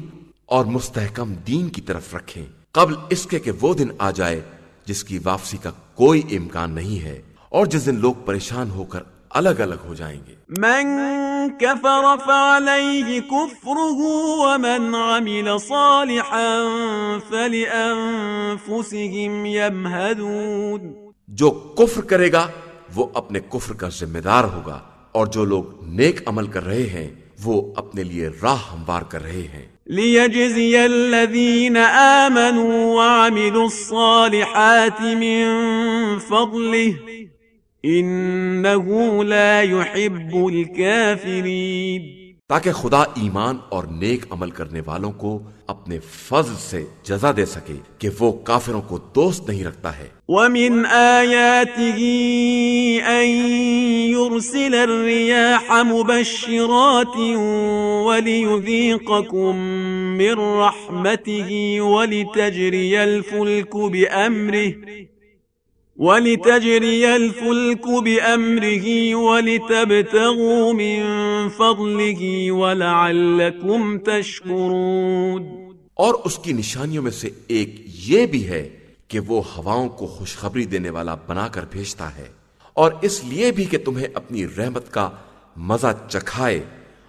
اور مستحکم دین کی طرف رکھیں قبل اس کے کہ وہ دن آ جائے جس کی واپسی کا کوئی امکان نہیں ہے اور جس دن لوگ پریشان ہو کر الگ الگ ہو جائیں گے۔ من كفر فعليه كفره ومن عمل صالحا فلأنفسهم يمهدون۔ جو کفر کرے گا وہ اپنے کفر کا ذمہ دار ہوگا اور جو لوگ نیک عمل کر رہے ہیں وہ اپنے لیے راہ ہموار کر رہے ہیں۔ ليجزي الذين آمنوا وعملوا الصالحات من فضله انه لا يحب الكافرین۔ تاکہ خدا ایمان اور نیک عمل کرنے والوں کو اپنے فضل سے جزا دے سکے کہ وہ کافروں کو دوست نہیں رکھتا ہے۔ ومن آیاته ان يرسل الرياح مبشرات وليذيقكم من رحمته ولتجري الفلك بأمره ولتبتغوا من فضله ولعلكم تشكرون۔ اور اس کی نشانیوں میں سے ایک یہ بھی ہے کہ وہ ہواؤں کو خوشخبری دینے والا بنا کر بھیجتا ہے، اور اس لیے بھی کہ تمہیں اپنی رحمت کا مزہ چکھائے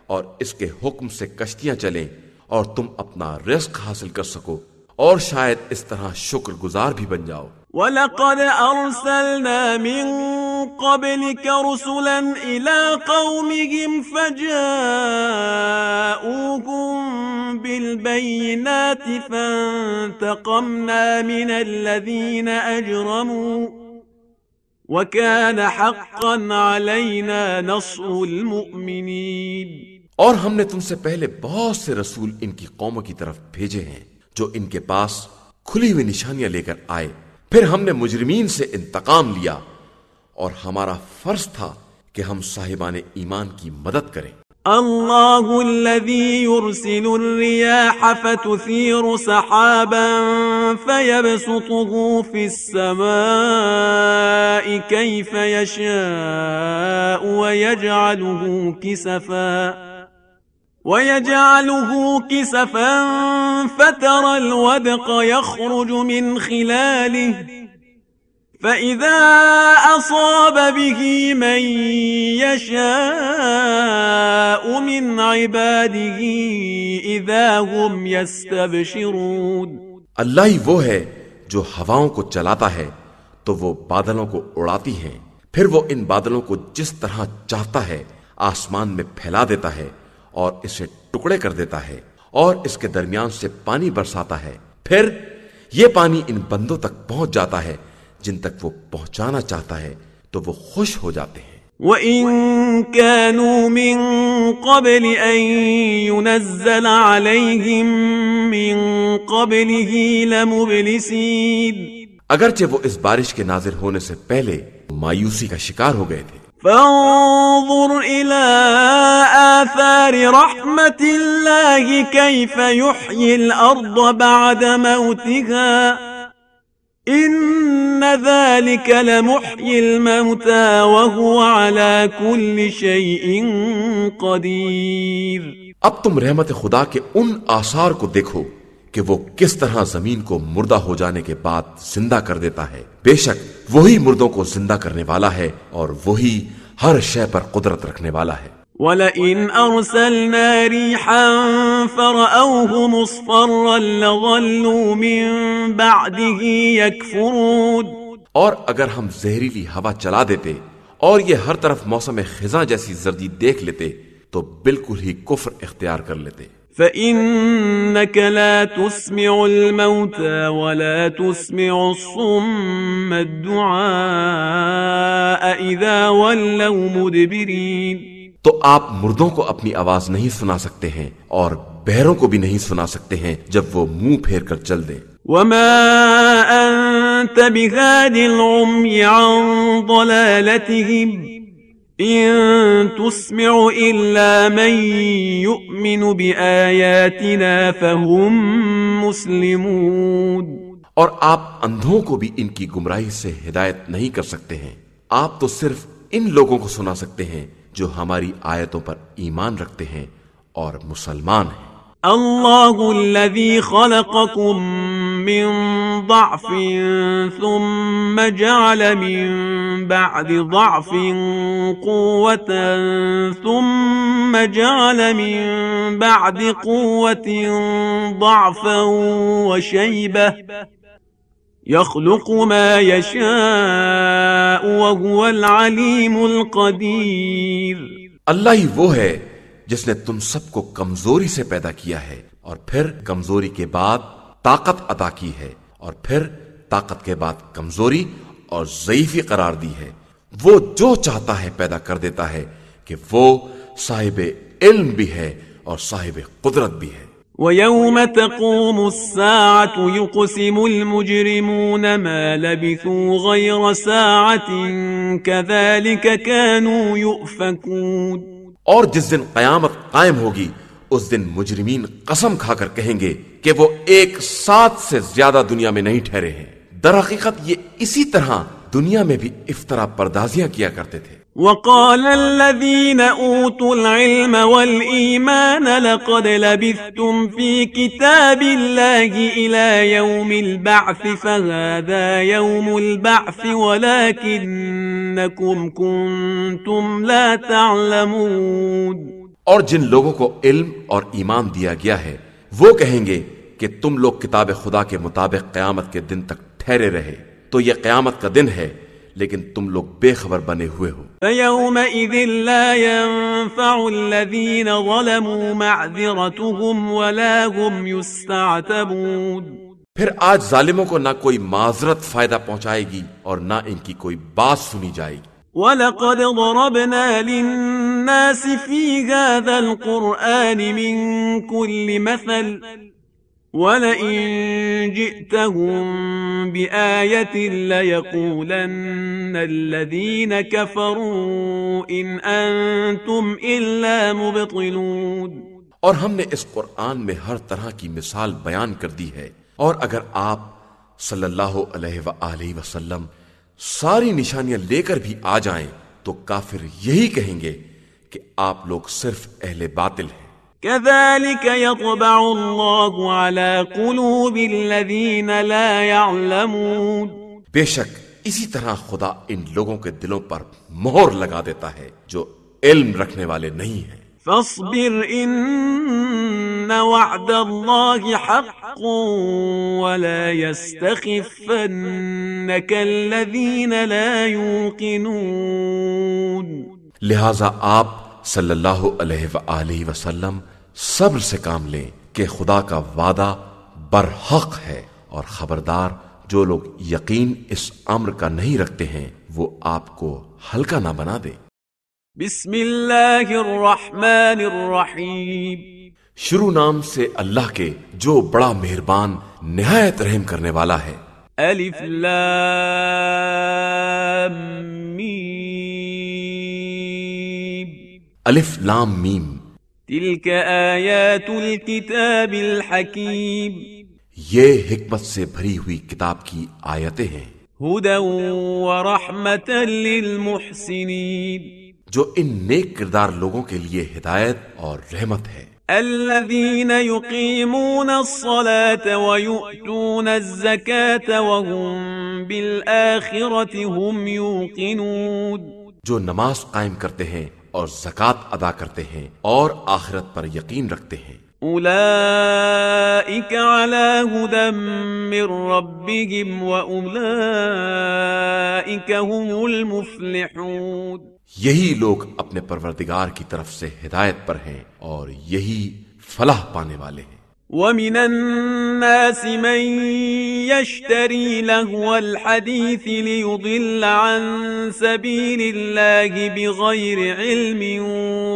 اور اس کے حکم سے کشتیاں چلیں اور تم اپنا رزق حاصل کر سکو اور شاید اس طرح شکر گزار بھی بن جاؤ۔ وَلَقَدْ أَرْسَلْنَا مِن قَبْلِكَ رُسُلًا إِلَىٰ قَوْمِهِمْ فَجَاءُوهُم بِالْبَيِّنَاتِ فَانتَقَمْنَا مِنَ الَّذِينَ أَجْرَمُوا وَكَانَ حَقًّا عَلَيْنَا نَصْرُ الْمُؤْمِنِينَ۔ اور ہم نے تم سے پہلے بہت سے رسول ان کی قوموں کی طرف بھیجے ہیں جو ان کے پاس کھلی ہوئی نشانیاں لے کر آئے، پھر ہم نے مجرمین سے انتقام لیا اور ہمارا فرض تھا کہ ہم صاحبان ایمان کی مدد کریں۔ اللہ الذی یرسل الریاح فتثیر سحابا فیبسطه فی السماء کیف یشاء ويجعله كسفا فترى الودق يخرج من خلاله فإذا أصاب به من يشاء من عباده إذا هم يستبشرون۔ اللہ ہی وہ ہے جو ہواؤں کو چلاتا ہے تو وہ بادلوں کو اڑاتی ہیں، پھر وہ ان بادلوں کو جس طرح چاہتا ہے آسمان میں پھیلا دیتا ہے اور اسے ٹکڑے کر دیتا ہے اور اس کے درمیان سے پانی برساتا ہے، پھر یہ پانی ان بندوں تک پہنچ جاتا ہے جن تک وہ پہنچانا چاہتا ہے تو وہ خوش ہو جاتے ہیں۔ وَإِن كَانُوا مِن قَبْلِ أَن يُنَزَّلَ عَلَيْهِم مِّن قَبْلِهِ لَمُبْلِسِينَ، اگرچہ وہ اس بارش کے نازل ہونے سے پہلے مایوسی کا شکار ہو گئے تھے۔ فانظر إلى آثار رحمة الله كيف يحيي الأرض بعد موتها إن ذلك لمحيي الموتى وهو على كل شيء قدير۔ اب تم رحمت خدا کے ان آثار کو دیکھو کہ وہ کس طرح زمین کو مردہ ہو جانے کے بعد زندہ کر دیتا ہے، بے شک وہی مردوں کو زندہ کرنے والا ہے اور وہی ہر شے پر قدرت رکھنے والا ہے۔ وَلَئِنْ أَرْسَلْنَا رِيحًا فَرَأَوْهُ مُصْفَرًّا لَظَلُّوا مِن بَعْدِهِ يَكْفُرُونَ، اور اگر ہم زہریلی ہوا چلا دیتے اور یہ ہر طرف موسم خزاں جیسی زردی دیکھ لیتے تو بالکل ہی کفر اختیار کر لیتے۔ فَإِنَّكَ لَا تُسْمِعُ الْمَوْتَى وَلَا تُسْمِعُ الصُّمَّ الدُّعَاءَ إِذَا وَلَّوْا مُدْبِرِينَ، تو آپ مردوں کو اپنی آواز نہیں سنا سکتے ہیں اور بہروں کو بھی نہیں سنا سکتے ہیں جب وہ منہ پھیر کر چل دیں۔ وَمَا أَنْتَ بِهَادِ الْعُمْيِ عَنْ ضَلَالَتِهِمْ إِن تُسْمِعُ إِلَّا مَن يُؤْمِنُ بِآيَاتِنَا فَهُم مُسْلِمُونَ، اور آپ اندھوں کو بھی ان کی گمراہی سے ہدایت نہیں کر سکتے ہیں، آپ تو صرف ان لوگوں کو سنا سکتے ہیں جو ہماری آیتوں پر ایمان رکھتے ہیں اور مسلمان ہیں۔ اللہ الذی خلقکم من ضعف ثم جعل من بعد ضعف قوة ثم جعل من بعد قوة ضعفا وشيبة يخلق ما يشاء وهو العليم القدير۔ اللہ ہی وہ ہے جس نے تم سب کو کمزوری سے پیدا کیا ہے اور پھر کمزوری کے بعد طاقت عطا کی ہے اور پھر طاقت کے بعد کمزوری اور ضعیفی قرار دی ہے۔ وہ جو چاہتا ہے پیدا کر دیتا ہے کہ وہ صاحب علم بھی ہے اور صاحب قدرت بھی ہے۔ وَيَوْمَ تَقُومُ السَّاعَةُ يُقْسِمُ الْمُجْرِمُونَ مَا لَبِثُوا غَيْرَ سَاعَةٍ كَذَلِكَ كَانُوا يُؤْفَكُونَ، اور جس دن قیامت قائم ہوگی اس دن مجرمین قسم کھا کر کہیں گے کہ وہ ایک ساتھ سے زیادہ دنیا میں نہیں ٹھہرے ہیں۔ در حقیقت یہ اسی طرح دنیا میں بھی افترا پردازیاں کیا کرتے تھے۔ وَقَالَ الَّذِينَ أُوتُوا الْعِلْمَ وَالْإِيمَانَ لَقَدْ لَبِثْتُمْ فِي كِتَابِ اللَّهِ إِلَى يَوْمِ الْبَعْثِ فَهَذَا يَوْمُ الْبَعْثِ وَلَكِنَّكُمْ كُنْتُمْ لَا تَعْلَمُونَ، اور جن لوگوں کو علم اور ایمان دیا گیا ہے وہ کہیں گے کہ تم لوگ کتاب خدا کے مطابق قیامت کے دن تک ٹھہرے رہے، تو یہ قیامت کا دن ہے لیکن تم لوگ بے خبر بنے ہوئے ہو۔ فَيَوْمَئِذٍ لَا يَنفَعُ الَّذِينَ ظَلَمُوا مَعْذِرَتُهُمْ وَلَا هُمْ يُسْتَعْتَبُونَ، پھر آج ظالموں کو نہ کوئی معذرت فائدہ پہنچائے گی اور نہ ان کی کوئی بات سنی جائے گی۔ وَلَقَدْ ضَرَبْنَا لِلنَّاسِ فِي هَذَا الْقُرْآنِ مِنْ كُلِّ مَثَلٍ وَلَئِن جِئْتَهُمْ بِآيَةٍ لَيَقُولَنَّ الَّذِينَ كَفَرُوا إِنْ أَنْتُمْ إِلَّا مُبْطِلُونَ، اور ہم نے اس قرآن میں ہر طرح کی مثال بیان کر دی ہے، اور اگر آپ صلی اللہ علیہ وآلہ وسلم ساری نشانیاں لے کر بھی آ جائیں تو کافر یہی کہیں گے کہ آپ لوگ صرف اہل باطل ہیں۔ كَذَلِكَ يَطْبَعُ اللَّهُ عَلَى قُلُوبِ الَّذِينَ لَا يَعْلَمُونَ، بے شک اسی طرح خدا ان لوگوں کے دلوں پر مہر لگا دیتا ہے جو علم رکھنے والے نہیں ہیں۔ فَاصْبِرْ إِنَّ وَعْدَ اللَّهِ حَقٌّ وَلَا يَسْتَخِفَّنَّكَ الَّذِينَ لَا يُوقِنُونَ، لہذا آپ صلی اللہ علیہ وآلہ وسلم صبر سے کام لیں کہ خدا کا وعدہ برحق ہے، اور خبردار جو لوگ یقین اس امر کا نہیں رکھتے ہیں وہ آپ کو ہلکا نہ بنا دیں۔ بسم اللہ الرحمن الرحیم شروع نام سے اللہ کے جو بڑا مہربان نہایت رحم کرنے والا ہے۔ الف لام میم الف لام میم، تلک آیات الکتاب الحکیم یہ حکمت سے بھری ہوئی کتاب کی آیتیں ہیں، ہدی ورحمۃ للمحسنین جو ان نیک کردار لوگوں کے لیے ہدایت اور رحمت ہے۔ الذين يقيمون الصلاة ويؤتون الزكاة وهم بالآخرة هم يوقنون، جو نماز قائم کرتے ہیں اور زکوٰۃ ادا کرتے ہیں اور آخرت پر یقین رکھتے ہیں۔ أولئك على هدى من ربهم وأولئك هم المفلحون، یہی لوگ اپنے پروردگار کی طرف سے ہدایت پر ہیں اور یہی فلاح پانے والے ہیں۔ ومن الناس من يشتري لهو الحديث ليضل عن سبيل الله بغير علم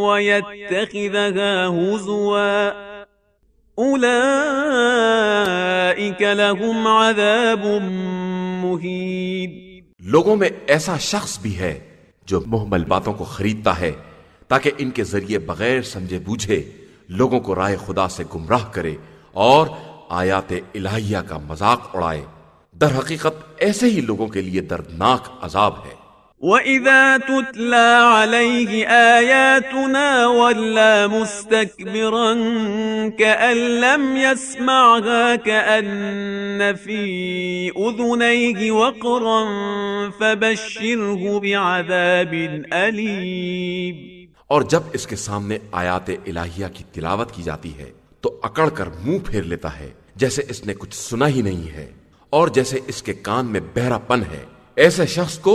ويتخذها هزوا أولئك لهم عذاب مهين۔ لوگوں میں ایسا شخص بھی ہے جو محمل باتوں کو خریدتا ہے تاکہ ان کے ذریعے بغیر سمجھے بوجھے لوگوں کو رائے خدا سے گمراہ کرے اور آیات الہیہ کا مذاق اڑائے۔ در حقیقت ایسے ہی لوگوں کے لیے دردناک عذاب ہے۔ وَإِذَا تُتْلَى عَلَيْهِ آيَاتُنَا وَلَّى مُسْتَكْبِرًا كَأَن لَّمْ يَسْمَعْهَا كَأَنَّ فِي أُذُنَيْهِ وَقْرًا فَبَشِّرْهُ بِعَذَابٍ أَلِيمٍ۔ اور جب اس کے سامنے آیات الہیہ کی تلاوت کی جاتی ہے تو اکڑ کر منہ پھیر لیتا ہے جیسے اس نے کچھ سنا ہی نہیں ہے اور جیسے اس کے کان میں بہرا پن ہے۔ ایسے شخص کو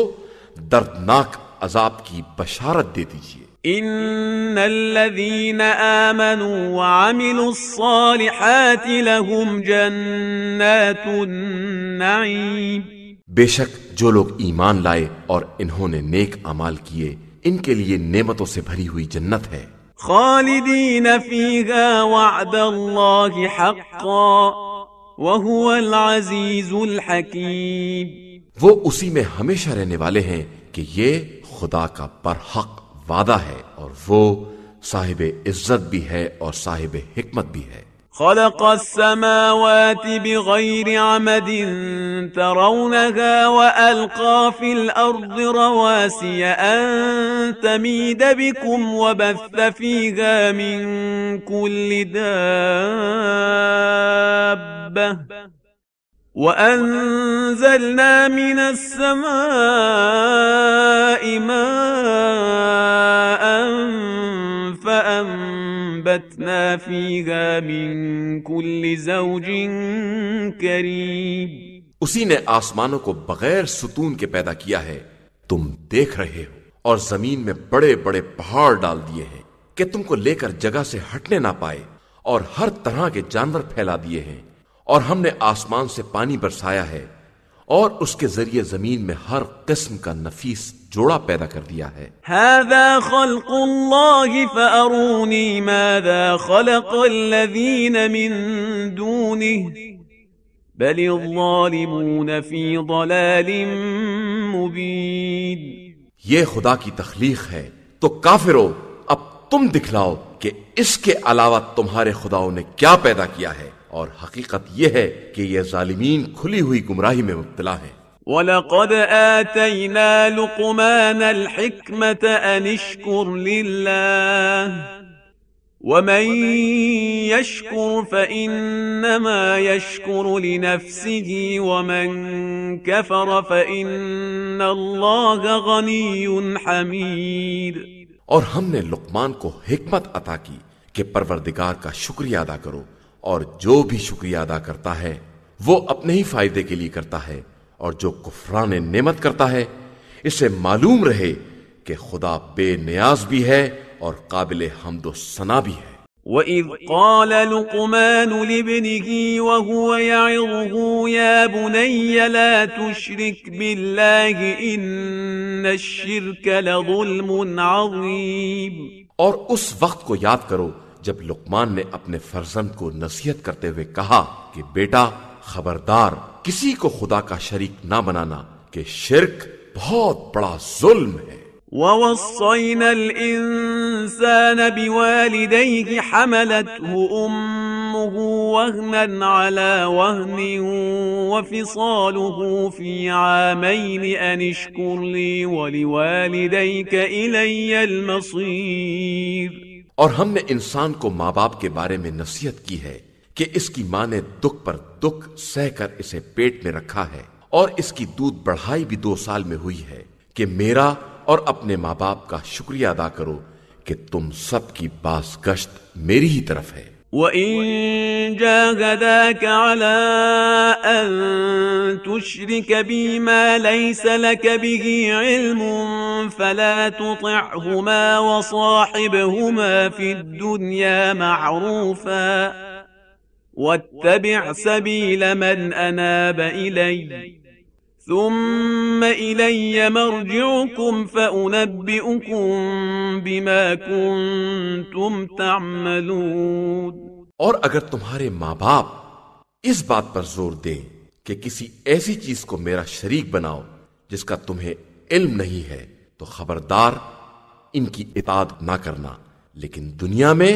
دردناک عذاب کی بشارت دے دیجیے۔ ان الذين آمنوا وعملوا الصالحات لهم جنات النعيم، بے شک جو لوگ ایمان لائے اور انہوں نے نیک اعمال کیے ان کے لیے نعمتوں سے بھری ہوئی جنت ہے، خالدین فیہا وعد اللہ حقا وهو العزیز الحکیم، وہ اسی میں ہمیشہ رہنے والے ہیں کہ یہ خدا کا برحق وعدہ ہے اور وہ صاحب عزت بھی ہے اور صاحب حکمت بھی ہے۔ خلق السماوات بغير عمد ترونها وألقى في الأرض رواسي أن تميد بكم وبث فيها من كل دابة وأنزلنا من السماء ماء فأنبتنا فيها من كل زوج كريم۔ اسی نے آسمانوں کو بغیر ستون کے پیدا کیا ہے، تم دیکھ رہے ہو، اور زمین میں بڑے بڑے پہاڑ ڈال دیے ہیں کہ تم کو لے کر جگہ سے ہٹنے نہ پائے، اور ہر طرح کے جانور پھیلا دیے ہیں، اور ہم نے آسمان سے پانی برسایا ہے اور اس کے ذریعے زمین میں ہر قسم کا نفیس جوڑا پیدا کر دیا ہے۔ هذا خلق اللہ فأرونی ماذا خلق الذین من دونه بل الظالمون فی ضلال مبین۔ یہ خدا کی تخلیق ہے تو کافرو اب تم دکھلاؤ کہ اس کے علاوہ تمہارے خداؤں نے کیا پیدا کیا ہے، اور حقیقت یہ ہے کہ یہ ظالمین کھلی ہوئی گمراہی میں مبتلا ہیں۔ وَلَقَدْ آتَيْنَا لُقْمَانَ الْحِكْمَةَ أَنِ اشْكُرْ لِلَّهِ وَمَنْ يَشْكُرْ فَإِنَّمَا يَشْكُرُ لِنَفْسِهِ وَمَنْ كَفَرَ فَإِنَّ اللَّهَ غَنِيٌّ حَمِيدٌ۔ اور ہم نے لقمان کو حکمت عطا کی کہ پروردگار کا شکریہ ادا کرو، اور جو بھی شکریہ ادا کرتا ہے وہ اپنے ہی فائدے کے لیے کرتا ہے، اور جو کفران نعمت کرتا ہے اسے معلوم رہے کہ خدا بے نیاز بھی ہے اور قابل حمد و ثنا بھی ہے۔ وَإِذْ قَالَ لُقْمَانُ لِابْنِهِ وَهُوَ يَعِظُهُ يَا بُنَيَّ لَا تُشْرِكْ بِاللَّهِ إِنَّ الشِّرْكَ لَظُلْمٌ عَظِيمٌ۔ اور اس وقت کو یاد کرو جب لقمان نے اپنے فرزند کو نصیحت کرتے ہوئے کہا کہ بیٹا خبردار، کسی کو خدا کا شریک نہ بنانا کہ شرک بہت بڑا ظلم ہے۔ وَوَصَّيْنَا الْإِنسَانَ بِوَالِدَيْهِ حَمَلَتْهُ أُمُّهُ وَهْنًا عَلَى وَهْنٍ وَفِصَالُهُ فِي عَامَيْنِ أَنِ اشْكُرْ لِي وَلِوَالِدَيْكَ إِلَيَّ الْمَصِيرُ۔ اور ہم نے انسان کو ماں باپ کے بارے میں نصیحت کی ہے کہ اس کی ماں نے دکھ پر دکھ سہ کر اسے پیٹ میں رکھا ہے، اور اس کی دودھ بڑھائی بھی 2 سال میں ہوئی ہے، کہ میرا اور اپنے ماں باپ کا شکریہ ادا کرو کہ تم سب کی باز گشت میری ہی طرف ہے۔ وَإِن جَاهَدَاكَ عَلَىٰ أَن تُشْرِكَ بِي مَا لَيْسَ لَكَ بِهِ عِلْمٌ فَلَا تُطِعْهُمَا وَصَاحِبْهُمَا فِي الدُّنْيَا مَعْرُوفًا وَاتَّبِعْ سَبِيلَ مَنْ أَنَابَ إِلَيَّ ثم إلي مرجعكم فأنبئكم بما كنتم تعملون۔ اور اگر تمہارے ماں باپ اس بات پر زور دیں کہ کسی ایسی چیز کو میرا شریک بناؤ جس کا تمہیں علم نہیں ہے تو خبردار ان کی اطاعت نہ کرنا، لیکن دنیا میں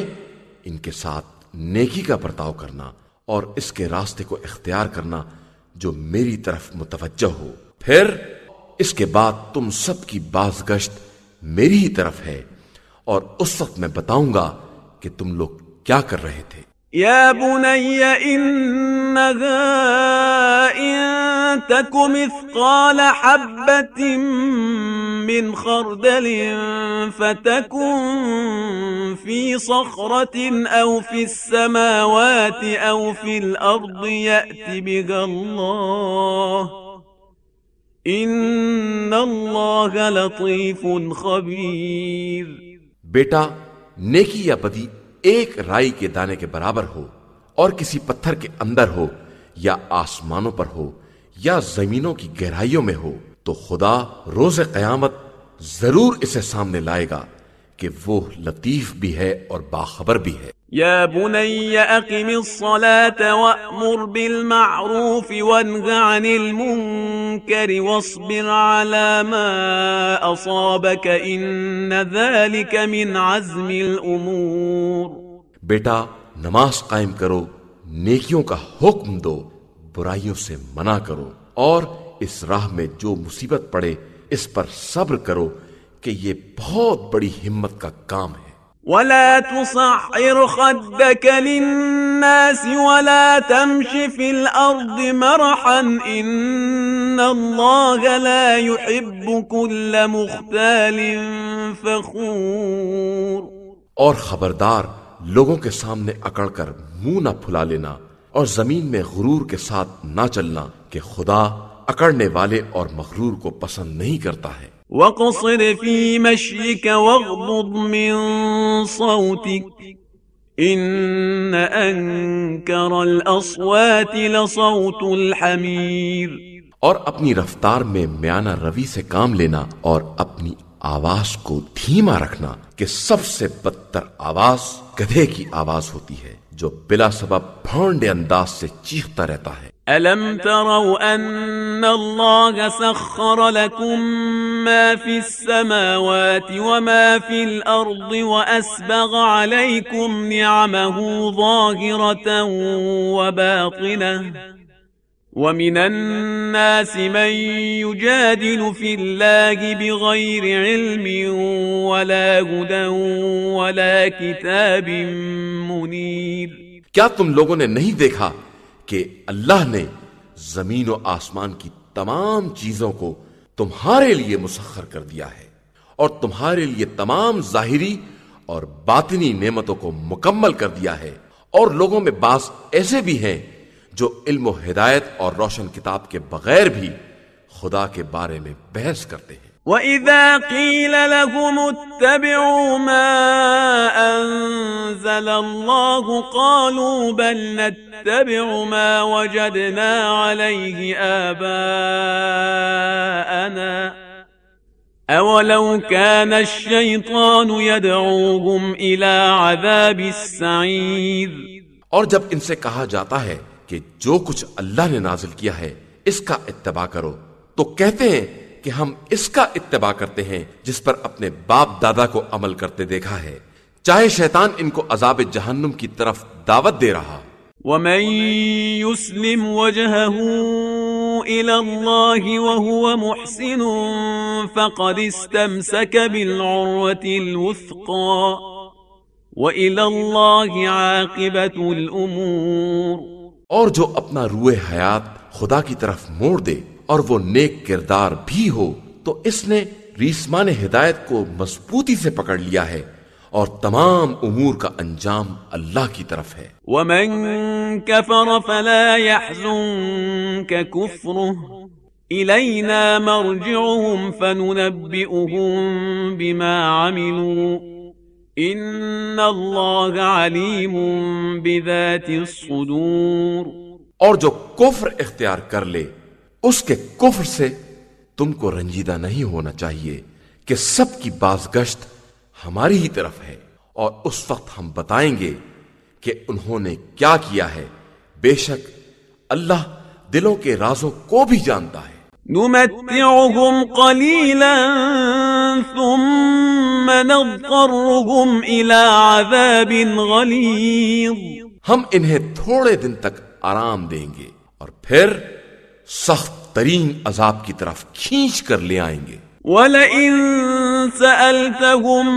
ان کے ساتھ نیکی کا برتاؤ کرنا اور اس کے راستے کو اختیار کرنا جو میری طرف متوجہ ہو، پھر اس کے بعد تم سب کی بازگشت میری ہی طرف ہے، اور اس وقت میں بتاؤں گا کہ تم لوگ کیا کر رہے تھے۔ یا بنی انہا ان تک مثقال حبۃ من خردل فتکن فی صخرۃ او فی السماوات او فی الارض یأت بها اللہ ان اللہ لطیف خبیر۔ بیٹا نیکی یا بدی ایک رائی کے دانے کے برابر ہو، اور کسی پتھر کے اندر ہو یا آسمانوں پر ہو یا زمینوں کی گہرائیوں میں ہو، تو خدا روز قیامت ضرور اسے سامنے لائے گا کہ وہ لطیف بھی ہے اور باخبر بھی ہے۔ یا بنی اقم الصلاة وأمر بالمعروف وانہ عن المنکر واصبر على ما اصابک ان ذلک من عزم الامور۔ بیٹا نماز قائم کرو، نیکیوں کا حکم دو، برائیوں سے منع کرو، اور اس راہ میں جو مصیبت پڑے اس پر صبر کرو کہ یہ بہت بڑی ہمت کا کام ہے۔ ولا تصعر خدك للناس ولا تمش في الأرض مرحا إن الله لا يحب كل مختال فخور۔ اور خبردار لوگوں کے سامنے اکڑ کر منہ نہ پھلا لینا اور زمین میں غرور کے ساتھ نہ چلنا کہ خدا اکڑنے والے اور مغرور کو پسند نہیں کرتا ہے۔ وَقَصِدْ فِي مَشْيِكَ وَاغْضُضْ مِن صَوْتِكَ إِنَّ أَنكَرَ الْأَصْوَاتِ لَصَوْتُ الْحَمِيرِ۔ اور اپنی رفتار میں میانہ روی سے کام لینا اور اپنی آواز کو دھیما رکھنا کہ سب سے بدتر آواز گدھے کی آواز ہوتی ہے جو بلا سبب بھونڈے انداز سے چیختا رہتا ہے۔ أَلَمْ تَرَوْا أَنَّ اللَّهَ سَخَّرَ لَكُم مَّا فِي السَّمَاوَاتِ وَمَا فِي الْأَرْضِ وَأَسْبَغَ عَلَيْكُمْ نِعَمَهُ ظَاهِرَةً وَبَاطِنَةً وَمِنَ النَّاسِ مَن يُجَادِلُ فِي اللَّهِ بِغَيْرِ عِلْمٍ وَلَا هُدًى وَلَا كِتَابٍ مُنِيرٍ۔ کیا تم لوگوں نے نہیں دیکھا کہ اللہ نے زمین و آسمان کی تمام چیزوں کو تمہارے لیے مسخر کر دیا ہے اور تمہارے لیے تمام ظاہری اور باطنی نعمتوں کو مکمل کر دیا ہے، اور لوگوں میں بعض ایسے بھی ہیں جو علم و ہدایت اور روشن کتاب کے بغیر بھی خدا کے بارے میں بحث کرتے ہیں۔ وَإِذَا قِيلَ لَهُمُ اتَّبِعُوا مَا أَنزَلَ اللَّهُ قَالُوا بَلْ نَتَّبِعُ مَا وَجَدْنَا عَلَيْهِ آبَاءَنَا أَوَلَوْ كَانَ الشَّيْطَانُ يَدْعُوهُمْ إِلَى عَذَابِ السَّعِيرِ. اور جب ان سے کہا جاتا ہے کہ جو کچھ اللہ نے نازل کیا ہے اس کا اتباع کرو، تو کہتے ہیں کہ ہم اس کا اتباع کرتے ہیں جس پر اپنے باپ دادا کو عمل کرتے دیکھا ہے، چاہے شیطان ان کو عذاب جہنم کی طرف دعوت دے رہا. وَمَن يُسْلِمْ وَجْهَهُ إِلَى اللَّهِ وَهُوَ مُحْسِنٌ فَقَدِ اسْتَمْسَكَ بِالْعُرْوَةِ الْوُثْقَى وَإِلَى اللَّهِ عَاقِبَةُ الْأُمُورِ. اور جو اپنا روح حیات خدا کی طرف موڑ دے اور وہ نیک کردار بھی ہو تو اس نے ریسمان ہدایت کو مضبوطی سے پکڑ لیا ہے اور تمام امور کا انجام اللہ کی طرف ہے. وَمَن كَفَرَ فَلَا يَحْزُنكَ كُفْرُهُ إِلَيْنَا مَرْجِعُهُمْ فَنُنَبِّئُهُم بِمَا عَمِلُوا إِنَّ اللَّهَ عَلِيمٌ بِذَاتِ الصُّدُورِ. اور جو کفر اختیار کر لے اس کے کفر سے تم کو رنجیدہ نہیں ہونا چاہیے کہ سب کی بازگشت ہماری ہی طرف ہے، اور اس وقت ہم بتائیں گے کہ انہوں نے کیا کیا ہے. بے شک اللہ دلوں کے رازوں کو بھی جانتا ہے. نُمَتِّعُهُمْ قَلِيلًا ثُمَّ نَضْطَرُّهُمْ إِلَى عَذَابٍ غَلِيظٍ. ہم انہیں تھوڑے دن تک آرام دیں گے اور پھر سخت ترین عذاب کی طرف کھینچ کر لے آئیں گے. وَلَئِن سَأَلْتَهُم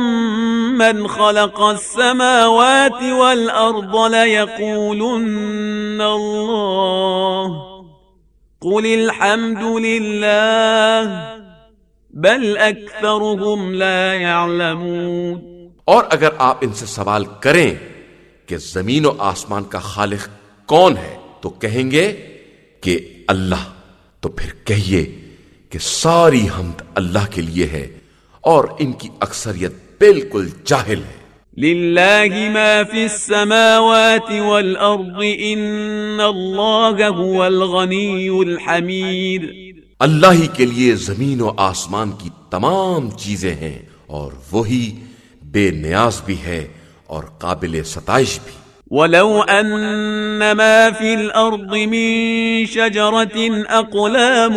مَّنْ خَلَقَ السَّمَاوَاتِ وَالْأَرْضَ لَيَقُولُنَّ اللَّهُ قُلِ الْحَمْدُ لِلَّهِ بَلْ أَكْثَرُهُمْ لَا يَعْلَمُونَ. اور اگر آپ ان سے سوال کریں کہ زمین و آسمان کا خالق کون ہے تو کہیں گے کہ اللہ. تو پھر کہیے کہ ساری حمد اللہ کے لیے ہے اور ان کی اکثریت بالکل جاہل ہے. لِلَّهِ مَا فِي السَّمَاوَاتِ وَالْأَرْضِ إِنَّ اللَّهَ هُوَ الْغَنِيُّ الْحَمِيدُ. اللہ ہی کے لیے زمین و آسمان کی تمام چیزیں ہیں اور وہی بے نیاز بھی ہے اور قابل ستائش بھی. وَلَوْ أَنَّ مَا فِي الْأَرْضِ مِن شَجَرَةٍ أَقْلَامٌ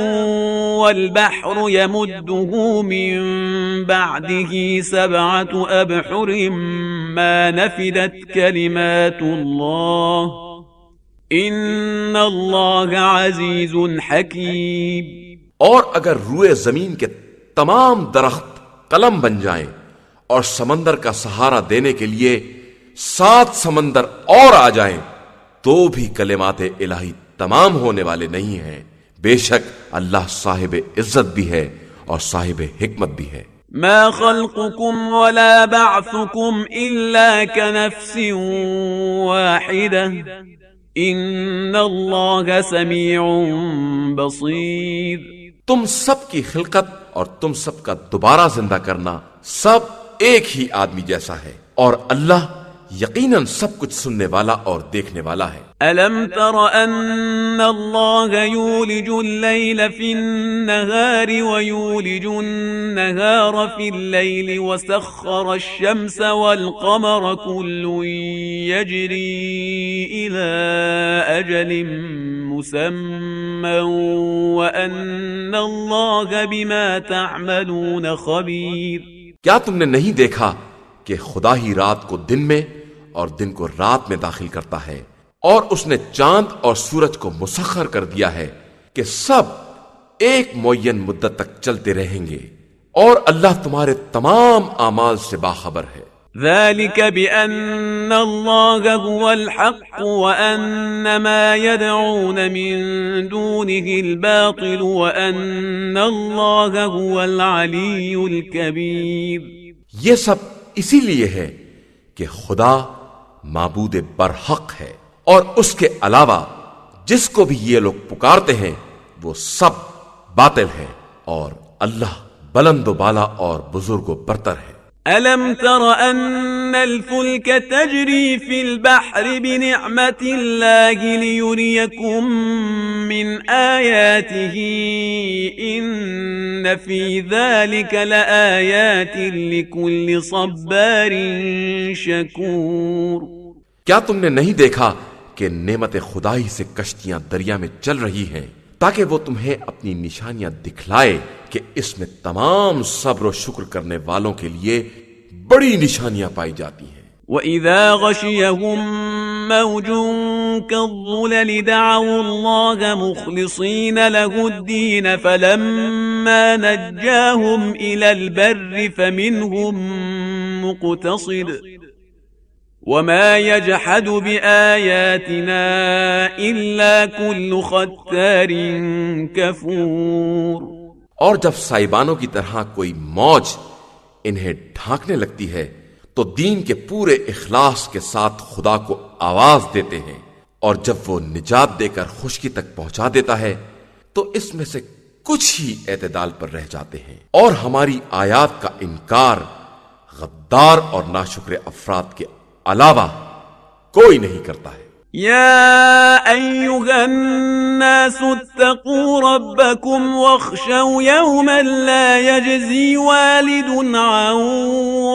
وَالْبَحْرُ يَمُدُّهُ مِن بَعْدِهِ 7 أَبْحُرٍ مَا نَفِدَتْ كَلِمَاتُ اللَّهِ إِنَّ اللَّهَ عَزِيزٌ حَكِيمٌ. اور اگر روئے زمین کے تمام درخت قلم بن جائیں اور سمندر کا سہارا دینے کے لیے 7 سمندر اور آ جائیں تو بھی کلمات الہی تمام ہونے والے نہیں ہیں. بے شک اللہ صاحب عزت بھی ہے اور صاحب حکمت بھی ہے. ما خلقكم ولا بعثكم إلا كنفس واحدة إن الله سميع بصير. تم سب کی خلقت اور تم سب کا دوبارہ زندہ کرنا سب ایک ہی آدمی جیسا ہے اور اللہ یقیناً سب کچھ سننے والا اور دیکھنے والا ہے. أَلَمْ تَرَ أَنَّ اللَّهَ يُولِجُ اللَّيْلَ فِي النَّهَارِ وَيُولِجُ النَّهَارَ فِي اللَّيْلِ وَسَخَّرَ الشَّمْسَ وَالْقَمَرَ كُلٌّ يَجْرِي إِلَى أَجَلٍ مُّسَمًّى وَأَنَّ اللَّهَ بِمَا تَعْمَلُونَ خَبِيرٌ. کیا تم نے نہیں دیکھا کہ خدا ہی رات کو دن میں اور دن کو رات میں داخل کرتا ہے اور اس نے چاند اور سورج کو مسخر کر دیا ہے کہ سب ایک معین مدت تک چلتے رہیں گے اور اللہ تمہارے تمام اعمال سے باخبر ہے. ذلك بأن الله هو الحق وأن ما يدعون من دونه الباطل وأن الله هو العلي الكبير. یہ سب اسی لیے ہے کہ خدا معبود برحق ہے اور اس کے علاوہ جس کو بھی یہ لوگ پکارتے ہیں وہ سب باطل ہے اور اللہ بلند و بالا اور بزرگ و برتر ہے۔ ألم تر أن الفلك تجري في البحر بنعمة الله ليريكم من آياته إن في ذلك لآيات لكل صبار شكور۔ کیا تم نے نہیں دیکھا کہ نعمت خدائی سے کشتیاں دریا میں چل رہی ہیں تاکہ وہ تمہیں اپنی نشانیاں دکھلائے کہ اس میں تمام صبر و شکر کرنے والوں کے لیے بڑی نشانیاں پائی جاتی ہیں۔ وَإِذَا غَشِيَهُم مَّوْجٌ كَالظُّلَلِ دَعَوُا اللَّهَ مُخْلِصِينَ لَهُ الدِّينَ فَلَمَّا نَجَّاهُمْ إِلَى الْبَرِّ فَمِنْهُم مُّقْتَصِدٌ وَمَا يَجْحَدُ بِآيَاتِنَا إِلَّا كُلُّ خَتَّارٍ كَفُورٍ۔ اور جب سائبانوں کی طرح کوئی موج انہیں ڈھانکنے لگتی ہے تو دین کے پورے اخلاص کے ساتھ خدا کو آواز دیتے ہیں، اور جب وہ نجات دے کر خشکی تک پہنچا دیتا ہے تو اس میں سے کچھ ہی اعتدال پر رہ جاتے ہیں، اور ہماری آیات کا انکار غدار اور ناشکر افراد کے علاوہ کوئی نہیں کرتا ہے۔ يا أيها الناس اتقوا ربكم واخشوا يوما لا يجزي والد عن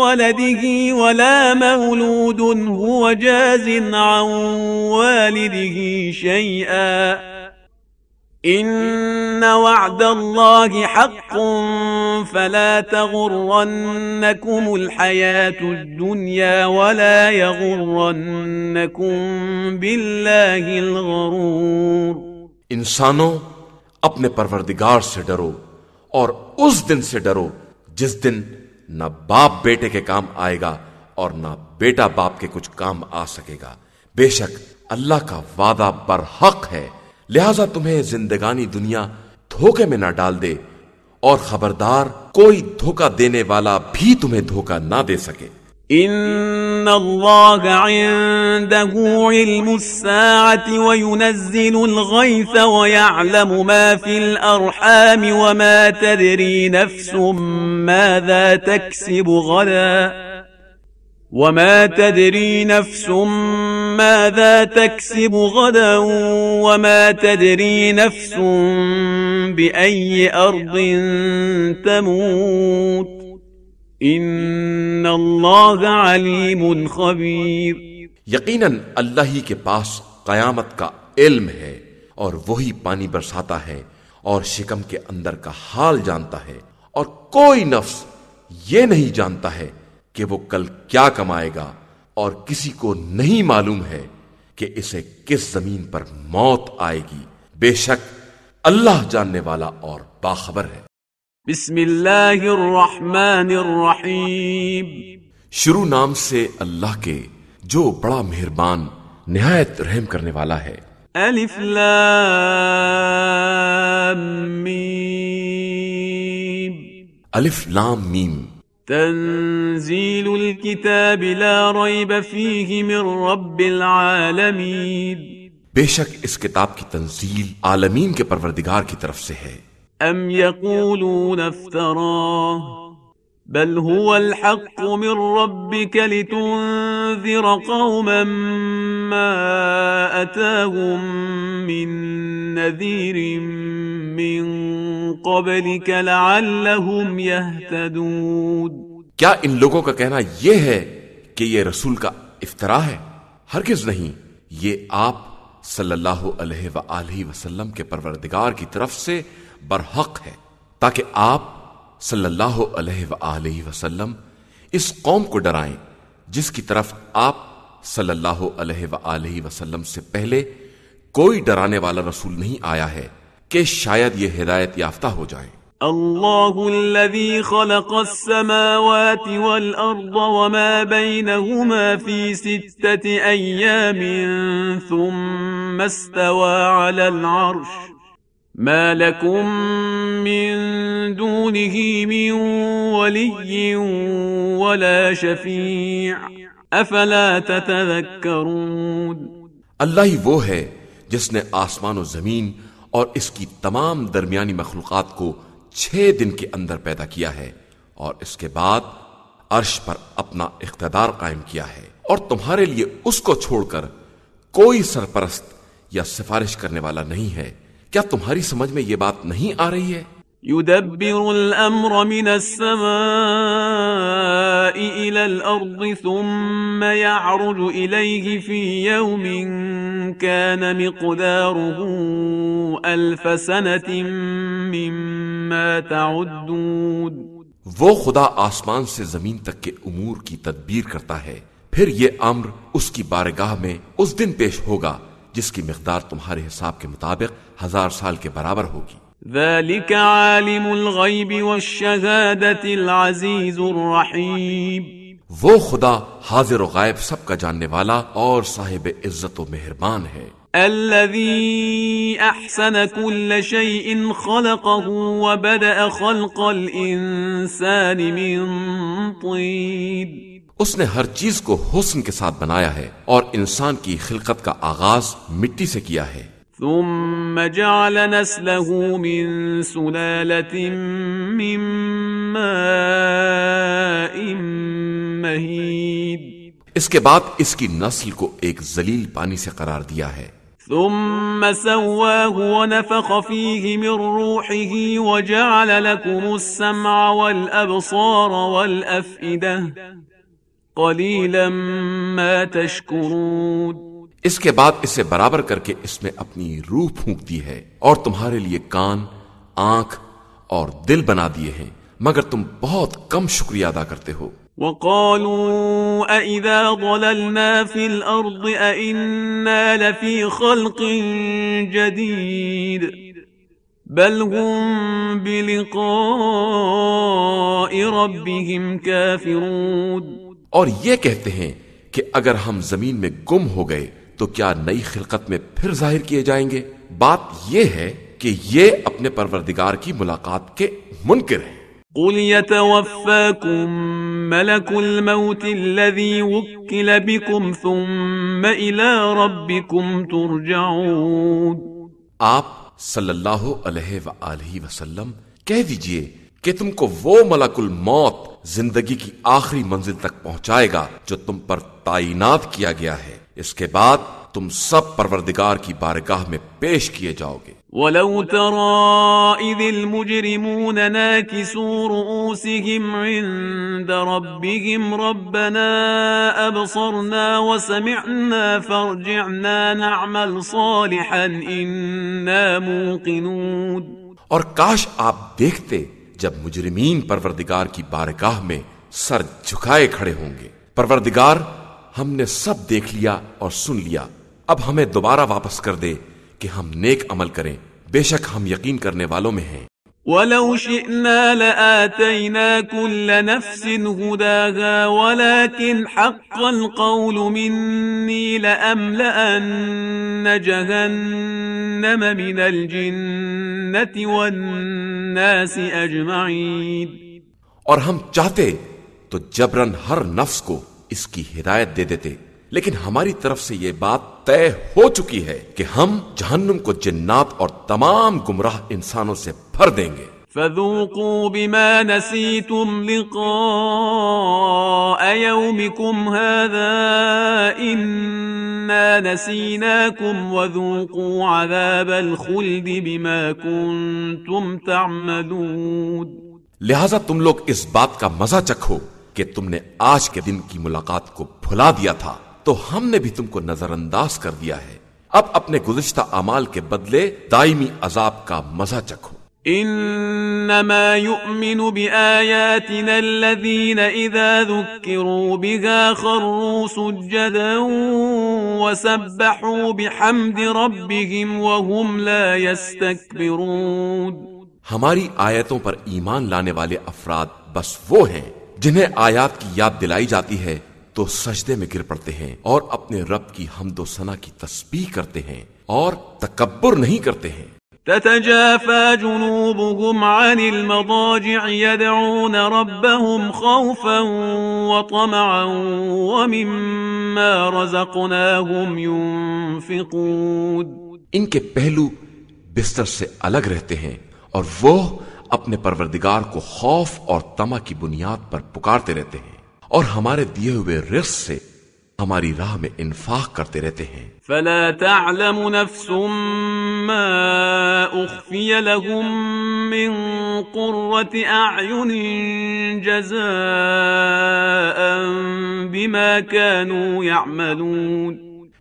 ولده ولا مولود هو جاز عن والده شيئا إن وعد الله حق فلا تغرنكم الحياة الدنيا ولا يغرنكم بالله الغرور۔ انسانوں، اپنے پروردگار سے ڈرو اور اس دن سے ڈرو جس دن نہ باپ بیٹے کے کام آئے گا اور نہ بیٹا باپ کے کچھ کام آ سکے گا۔ بے شک اللہ کا وعدہ برحق ہے، لہذا تمہیں زندگانی دنیا دھوکے میں نہ ڈال دے، اور خبردار کوئی دھوکہ دینے والا بھی تمہیں دھوکہ نہ دے سکے۔ ان اللہ عنده علم الساعة وينزل الغيث ويعلم ما في الارحام وما تدري نفس ماذا تكسب غدا وما تدري نفس ماذا تكسب غدا وما تدري نفس بأي أرض تموت إن الله عليم خبير۔ یقیناً اللہ ہی کے پاس قیامت کا علم ہے، اور وہی پانی برساتا ہے اور شکم کے اندر کا حال جانتا ہے، اور کوئی نفس یہ نہیں جانتا ہے کہ وہ کل کیا کمائے گا، اور کسی کو نہیں معلوم ہے کہ اسے کس زمین پر موت آئے گی۔ بے شک اللہ جاننے والا اور باخبر ہے۔ بسم اللہ الرحمن الرحیم۔ شروع نام سے اللہ کے جو بڑا مہربان نہایت رحم کرنے والا ہے۔ الف لام میم۔ الف لام میم۔ تنزیل الكتاب لا ریب فیہ من رب العالمین۔ بے شک اس کتاب کی تنزیل عالمین کے پروردگار کی طرف سے ہے۔ ام یقولون افتراہ بل هو الحق من ربك لتنذر قوما ما أتاهم من نذير من قبلك لعلهم يهتدون۔ کیا ان لوگوں کا کہنا یہ ہے کہ یہ رسول کا افطرا ہے؟ ہرگز نہیں، یہ آپ صلی اللہ علیہ وآلہ وسلم کے پروردگار کی طرف سے برحق ہے، تاکہ آپ صلی اللہ علیہ وآلہ وسلم اس قوم کو ڈرائیں جس کی طرف آپ صلی اللہ علیہ وآلہ وسلم سے پہلے کوئی ڈرانے والا رسول نہیں آیا ہے کہ شاید یہ ہدایت یافتہ ہو جائیں۔ اللہ الذي خلق السماوات والأرض وما بينهما في 6 أيام ثم استوى على العرش ما لكم من دونه من ولي ولا شفيع افلا تتذكرون۔ اللہ ہی وہ ہے جس نے آسمان و زمین اور اس کی تمام درمیانی مخلوقات کو 6 دن کے اندر پیدا کیا ہے اور اس کے بعد عرش پر اپنا اقتدار قائم کیا ہے، اور تمہارے لیے اس کو چھوڑ کر کوئی سرپرست یا سفارش کرنے والا نہیں ہے۔ کیا تمہاری سمجھ میں یہ بات نہیں آ رہی ہے؟ يدبر الأمر من السماء إلى الأرض ثم يعرج إليه في يوم كان مقداره 1000 سنة مما تعدون۔ وہ خدا آسمان سے زمین تک کے امور کی تدبیر کرتا ہے، پھر یہ امر اس کی بارگاہ میں اس دن پیش ہوگا جس کی مقدار تمہارے حساب کے مطابق 1000 سال کے برابر ہوگی۔ ذلك عالم الغیب والشہادة العزیز الرحیم۔ وہ خدا حاضر و غائب سب کا جاننے والا اور صاحب عزت و مہربان ہے۔ الذي احسن كل شيء خلقه وبدأ خلق الانسان من طين۔ اس نے ہر چیز کو حسن کے ساتھ بنایا ہے اور انسان کی خلقت کا آغاز مٹی سے کیا ہے۔ ثم جعل نسله من سلالة من ماء مهين۔ اس کے بعد اس کی نسل کو ایک ذلیل پانی سے قرار دیا ہے۔ ثم سواه ونفخ فيه من روحه وجعل لكم السمع والأبصار والأفئدة قليلا ما تشكرون۔ اس کے بعد اسے برابر کر کے اس میں اپنی روح پھونک دی ہے اور تمہارے لیے کان، آنکھ اور دل بنا دیے ہیں، مگر تم بہت کم شکریہ ادا کرتے ہو۔ وقالوا أإذا ضللنا في الأرض أإنا لفي خلق جديد بل هم بلقاء ربهم كافرون۔ اور یہ کہتے ہیں کہ اگر ہم زمین میں گم ہو گئے تو کیا نئی خلقت میں پھر ظاہر کیے جائیں گے؟ بات یہ ہے کہ یہ اپنے پروردگار کی ملاقات کے منکر ہیں۔ قل يتوفاكم ملك الموت الذي وكل بكم ثم إلى ربكم ترجعون۔ آپ صلی اللہ علیہ وآلہ وسلم کہہ دیجئے کہ تم کو وہ ملک الموت زندگی کی آخری منزل تک پہنچائے گا جو تم پر تعینات کیا گیا ہے، اس کے بعد تم سب پروردگار کی بارگاہ میں پیش کیے جاؤ گے۔ وَلَوْ تَرَى إِذِ الْمُجْرِمُونَ نَاكِسُو رُؤُوسِهِمْ عِندَ رَبِّهِمْ رَبَّنَا أَبْصَرْنَا وَسَمِعْنَا فَارْجِعْنَا نَعْمَلْ صَالِحًا إِنَّا مُوقِنُونَ۔ اور کاش آپ دیکھتے جب مجرمین پروردگار کی بارگاہ میں سر جھکائے کھڑے ہوں گے، پروردگار ہم نے سب دیکھ لیا اور سن لیا، اب ہمیں دوبارہ واپس کر دے کہ ہم نیک عمل کریں، بے شک ہم یقین کرنے والوں میں ہیں۔ وَلَوْ شِئْنَا لَآتَيْنَا كُلَّ نَفْسٍ هُدَاهَا وَلَكِنْ حَقَّ الْقَوْلُ مِنِّي لَأَمْلَأَنَّ جَهَنَّمَ مِنَ الْجِنَّةِ وَالنَّاسِ أَجْمَعِينَ۔ اور ہم چاہتے تو جبراً ہر نفس کو اس کی ہدایت دے دیتے، لیکن ہماری طرف سے یہ بات طے ہو چکی ہے کہ ہم جہنم کو جنات اور تمام گمراہ انسانوں سے بھر دیں گے۔ فَذُوقُوا بِمَا نَسِيتُمْ لِقَاءَ يَوْمِكُمْ هَذَا إِنَّا نَسِينَاكُمْ وَذُوقُوا عَذَابَ الْخُلْدِ بِمَا كُنْتُمْ تَعْمَلُونَ۔ لہٰذا تم لوگ اس بات کا مزہ چکھو کہ تم نے آج کے دن کی ملاقات کو بھلا دیا تھا تو ہم نے بھی تم کو نظر انداز کر دیا ہے، اب اپنے گزشتہ اعمال کے بدلے دائمی عذاب کا مزہ چکھو۔ انما يؤمن بآياتنا الذين اذا ذكروا بها خروا سجدا وسبحوا بحمد ربهم وهم لا يستكبرون۔ ہماری آیتوں پر ایمان لانے والے افراد بس وہ ہیں جنہیں آیات کی یاد دلائی جاتی ہے تو سجدے میں گر پڑتے ہیں اور اپنے رب کی حمد و ثنا کی تسبیح کرتے ہیں اور تکبر نہیں کرتے ہیں۔ تتجافى جنوبهم عن المضاجع يدعون ربهم خوفا وطمعا ومما رزقناهم ينفقون۔ ان کے پہلو بستر سے الگ رہتے ہیں اور وہ اپنے پروردگار کو خوف اور طمع کی بنیاد پر پکارتے رہتے ہیں اور ہمارے دیے ہوئے رزق سے ہماری راہ میں انفاق کرتے رہتے ہیں. فلا تعلم نفس ما اخفي لهم من قرة اعين جزاء بما كانوا يعملون.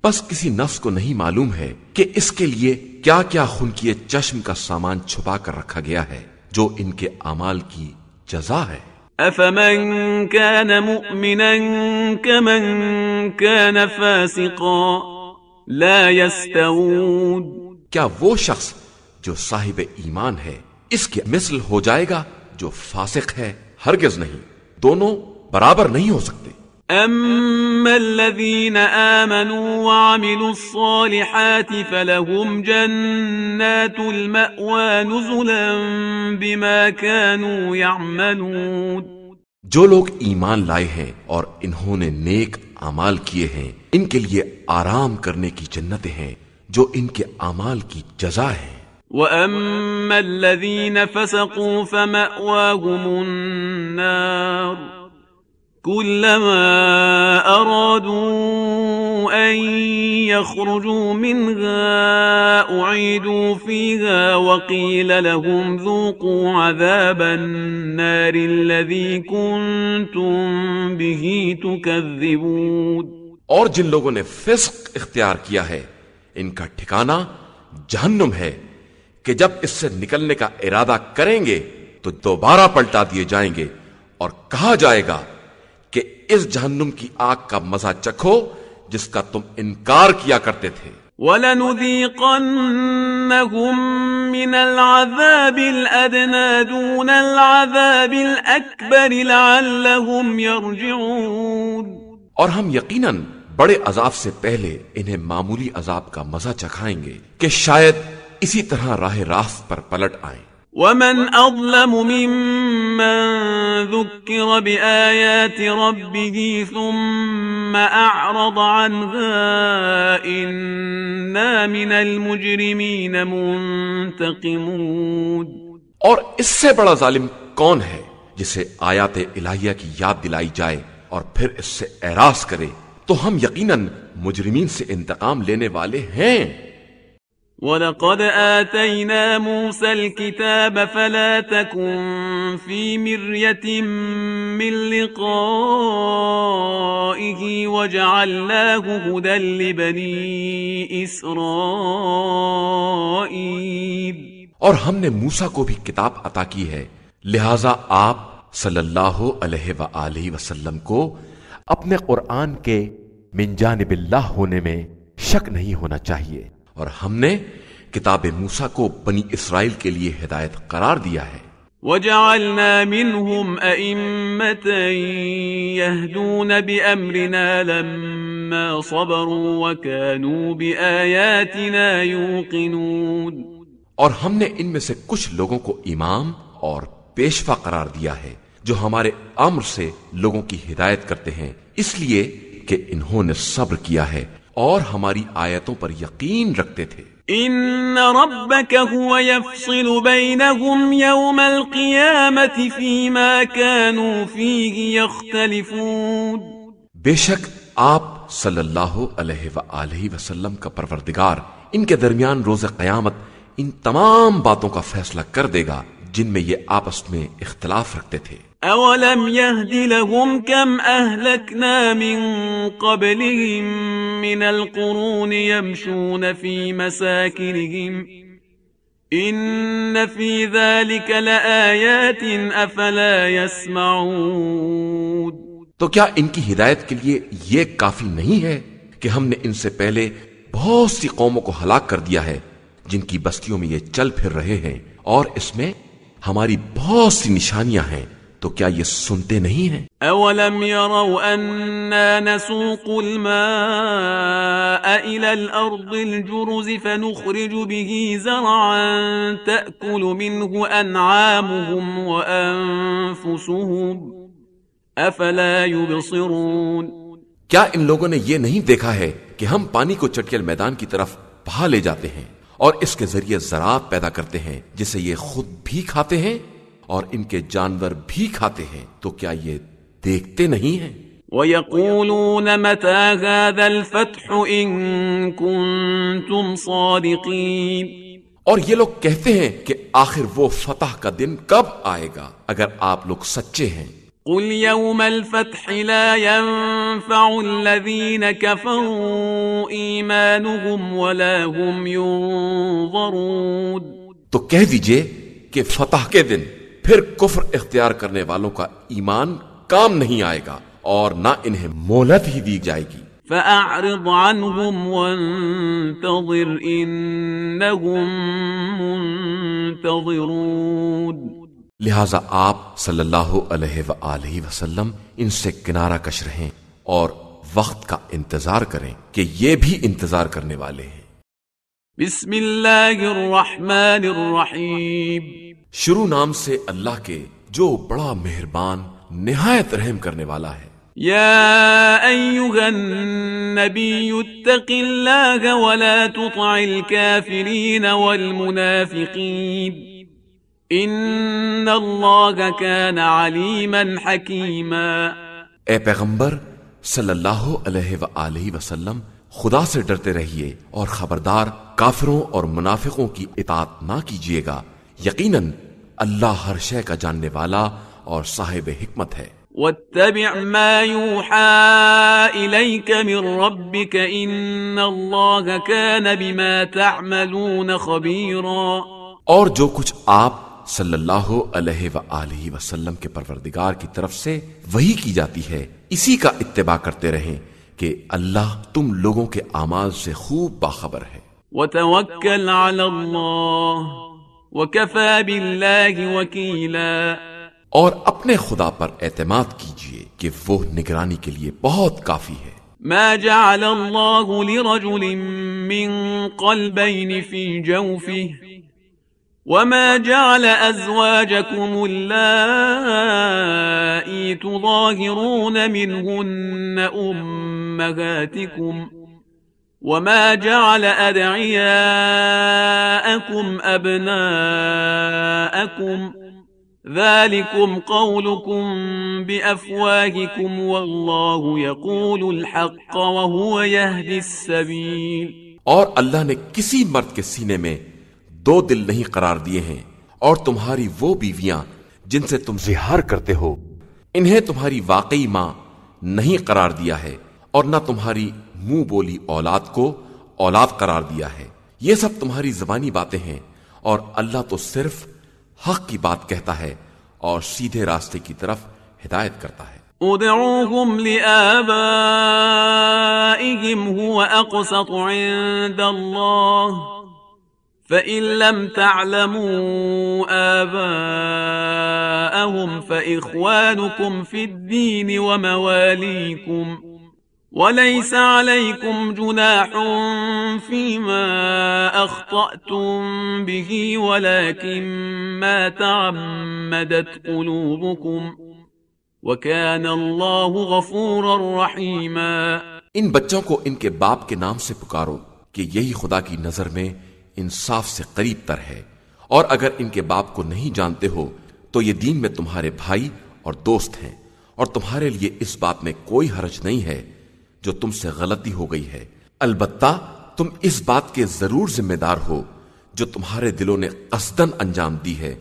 بس کسی نفس کو نہیں معلوم ہے کہ اس کے لیے کیا کیا خنکیے چشم کا سامان چھپا کر رکھا گیا ہے جو ان کے اعمال کی جزا ہے. افمن كان مؤمنا كمن كان فاسقا لا يستوون. کیا وہ شخص جو صاحب ایمان ہے اس کے مثل ہو جائے گا جو فاسق ہے؟ ہرگز نہیں، دونوں برابر نہیں ہو سکتے. اما الذين آمنوا وعملوا الصالحات فلهم جنات المأوى نزلا بما كانوا يعملون. جو لوگ ایمان لائے ہیں اور انہوں نے نیک اعمال کیے ہیں ان کے لیے آرام کرنے کی جنتیں ہیں جو ان کے اعمال کی جزا ہے. وَأَمَّا الَّذِينَ فَسَقُوا فَمَأْوَاهُمُ النَّارُ كُلَّمَا أَرَادُوا أَن يَخْرُجُوا مِنْهَا أُعِيدُوا فِيهَا وَقِيلَ لَهُمْ ذُوقُوا عَذَابَ النَّارِ الَّذِي كُنْتُمْ بِهِ تُكَذِّبُونَ. اور جن لوگوں نے فسق اختیار کیا ہے ان کا ٹھکانہ جہنم ہے کہ جب اس سے نکلنے کا ارادہ کریں گے تو دوبارہ پلٹا دیے جائیں گے اور کہا جائے گا کہ اس جہنم کی آگ کا مزہ چکھو جس کا تم انکار کیا کرتے تھے. وَلَنُذِيقَنَّهُم مِّنَ الْعَذَابِ الْأَدْنَىٰ دُونَ الْعَذَابِ الْأَكْبَرِ لَعَلَّهُمْ يَرْجِعُونَ. اور ہم یقیناً بڑے عذاب سے پہلے انہیں معمولی عذاب کا مزہ چکھائیں گے کہ شاید اسی طرح راہ راست پر پلٹ آئیں. وَمَنْ أَظْلَمُ مِمَّنْ ذُكِّرَ بِآيَاتِ رَبِّهِ ثُمَّ أَعْرَضَ عَنْهَا إِنَّا مِنَ الْمُجْرِمِينَ مُنْتَقِمُونَ. اور اس سے بڑا ظالم کون ہے جسے آیات الہیہ کی یاد دلائی جائے اور پھر اس سے اعراض کرے؟ تو ہم یقیناً مجرمین سے انتقام لینے والے ہیں. وَلَقَدْ آتَيْنَا مُوسَى الْكِتَابَ فَلَا تَكُنْ فِي مِرْيَةٍ مِّن لِقَائِهِ وَجَعَلْنَاهُ هُدًى لِبَنِي إِسْرَائِيلَ. اور ہم نے موسیٰ کو بھی کتاب عطا کی ہے، لہٰذا آپ صلی اللہ علیہ وآلہ وسلم کو اپنے قرآن کے من جانب اللہ ہونے میں شک نہیں ہونا چاہیے. اور ہم نے کتاب موسیٰ کو بنی اسرائیل کے لیے ہدایت قرار دیا ہے. وَجَعَلْنَا مِنْهُمْ أَئِمَّةً يَهْدُونَ بِأَمْرِنَا لَمَّا صَبَرُوا وَكَانُوا بِآيَاتِنَا يُوقِنُونَ. اور ہم نے ان میں سے کچھ لوگوں کو امام اور پیشوا قرار دیا ہے جو ہمارے امر سے لوگوں کی ہدایت کرتے ہیں اس لیے کہ انہوں نے صبر کیا ہے اور ہماری آیتوں پر یقین رکھتے تھے. ان ربك هو يفصل بينهم يوم القيامة فيما كانوا فيه يختلفون. بے شک آپ صلی اللہ علیہ وآلہ وسلم کا پروردگار ان کے درمیان روز قیامت ان تمام باتوں کا فیصلہ کر دے گا جن میں یہ آپس میں اختلاف رکھتے تھے. اولم يهد لهم كم اهلكنا من قبلهم من القرون يمشون في مساكنهم ان في ذلك لآيات افلا يسمعون. تو کیا ان کی ہدایت کے لیے یہ کافی نہیں ہے کہ ہم نے ان سے پہلے بہت سی قوموں کو ہلاک کر دیا ہے جن کی بستیوں میں یہ چل پھر رہے ہیں اور اس میں ہماری بہت سی نشانیاں ہیں، تو کیا یہ سنتے نہیں ہیں؟ اولم يروا اننا نسوق الماء الى الارض الجرز فنخرج به زرعا تأكل منه انعامهم وانفسهم افلا يبصرون. کیا ان لوگوں نے یہ نہیں دیکھا ہے کہ ہم پانی کو چٹیل میدان کی طرف بہا لے جاتے ہیں اور اس کے ذریعے زراعت پیدا کرتے ہیں جسے یہ خود بھی کھاتے ہیں؟ اور ان کے جانور بھی کھاتے ہیں، تو کیا یہ دیکھتے نہیں ہیں؟ وَيَقُولُونَ مَتَى هَذَا الْفَتْحُ إِن كُنتُمْ صَادِقِينَ، اور یہ لوگ کہتے ہیں کہ آخر وہ فتح کا دن کب آئے گا اگر آپ لوگ سچے ہیں۔ قُلْ يَوْمَ الْفَتْحِ لَا يَنفَعُ الَّذِينَ كَفَرُوا إِيمَانُهُمْ وَلَا هُمْ يُنظَرُونَ، تو کہہ دیجئے کہ فتح کے دن پھر کفر اختیار کرنے والوں کا ایمان کام نہیں آئے گا اور نہ انہیں مہلت ہی دی جائے گی۔ فَأَعْرِضْ عَنْهُمْ وَانتَظِرْ إِنَّهُمْ مُنتَظِرُونَ، لہٰذا آپ صلی اللہ علیہ وآلہ وسلم ان سے کنارہ کش رہیں اور وقت کا انتظار کریں کہ یہ بھی انتظار کرنے والے ہیں۔ بسم اللہ الرحمن الرحیم، شروع نام سے اللہ کے جو بڑا مہربان نہایت رحم کرنے والا ہے۔ یا ایہا النبی اتق اللہ ولا تطع الكافرین والمنافقین ان اللہ کان علیما حکیما، اے پیغمبر صلی اللہ علیہ وآلہ وسلم، خدا سے ڈرتے رہیے اور خبردار کافروں اور منافقوں کی اطاعت نہ کیجیے گا، یقیناً اللہ ہر شے کا جاننے والا اور صاحب حکمت ہے۔ واتبع ما يوحى إليك من ربك إن الله كان بما تعملون خبيرا، اور جو کچھ آپ صلی اللہ علیہ وآلہ وسلم کے پروردگار کی طرف سے وحی کی جاتی ہے، اسی کا اتباع کرتے رہیں کہ اللہ تم لوگوں کے اعمال سے خوب باخبر ہے۔ وتوکل علی اللہ وکفی باللہ وکیلا، اور اپنے خدا پر اعتماد کیجئے کہ وہ نگرانی کے لیے بہت کافی ہے۔ ما جعل اللہ لرجل من قلبین فی جوفہ وما جعل ازواجکم اللائی تظاہرون منہن امہاتکم وما جعل ادعیاءکم ابناءکم ذلكم قولكم بأفواهكم والله يقول الحق وهو يهدي السبيل، اور اللہ نے کسی مرد کے سینے میں دو دل نہیں قرار دیے ہیں، اور تمہاری وہ بیویاں جن سے تم زہار کرتے ہو انہیں تمہاری واقعی ماں نہیں قرار دیا ہے، اور نہ تمہاری منہ بولی اولاد کو اولاد قرار دیا ہے، یہ سب تمہاری زبانی باتیں ہیں، اور اللہ تو صرف حق کی بات کہتا ہے اور سیدھے راستے کی طرف ہدایت کرتا ہے۔ ادعوهم لآبائهم هو اقسط عند الله فإن لم تعلموا آباءهم فإخوانكم في الدين ومواليكم وَلَيْسَ عَلَيْكُمْ جُنَاحٌ فِيمَا أَخْطَأْتُمْ بِهِ وَلَكِنْ مَا تَعَمَّدَتْ قُلُوبُكُمْ وَكَانَ اللَّهُ غَفُورًا رَحِيمًا۔ ان بچوں کو ان کے باپ کے نام سے پکارو کہ یہی خدا کی نظر میں انصاف سے قریب تر ہے، اور اگر ان کے باپ کو نہیں جانتے ہو تو یہ دین میں تمہارے بھائی اور دوست ہیں، اور تمہارے لیے اس بات میں کوئی حرج نہیں ہے جو تم سے غلطی ہو گئی ہے، البتہ تم اس بات کے ضرور ذمہ دار ہو جو تمہارے دلوں نے قصدن انجام دی ہے،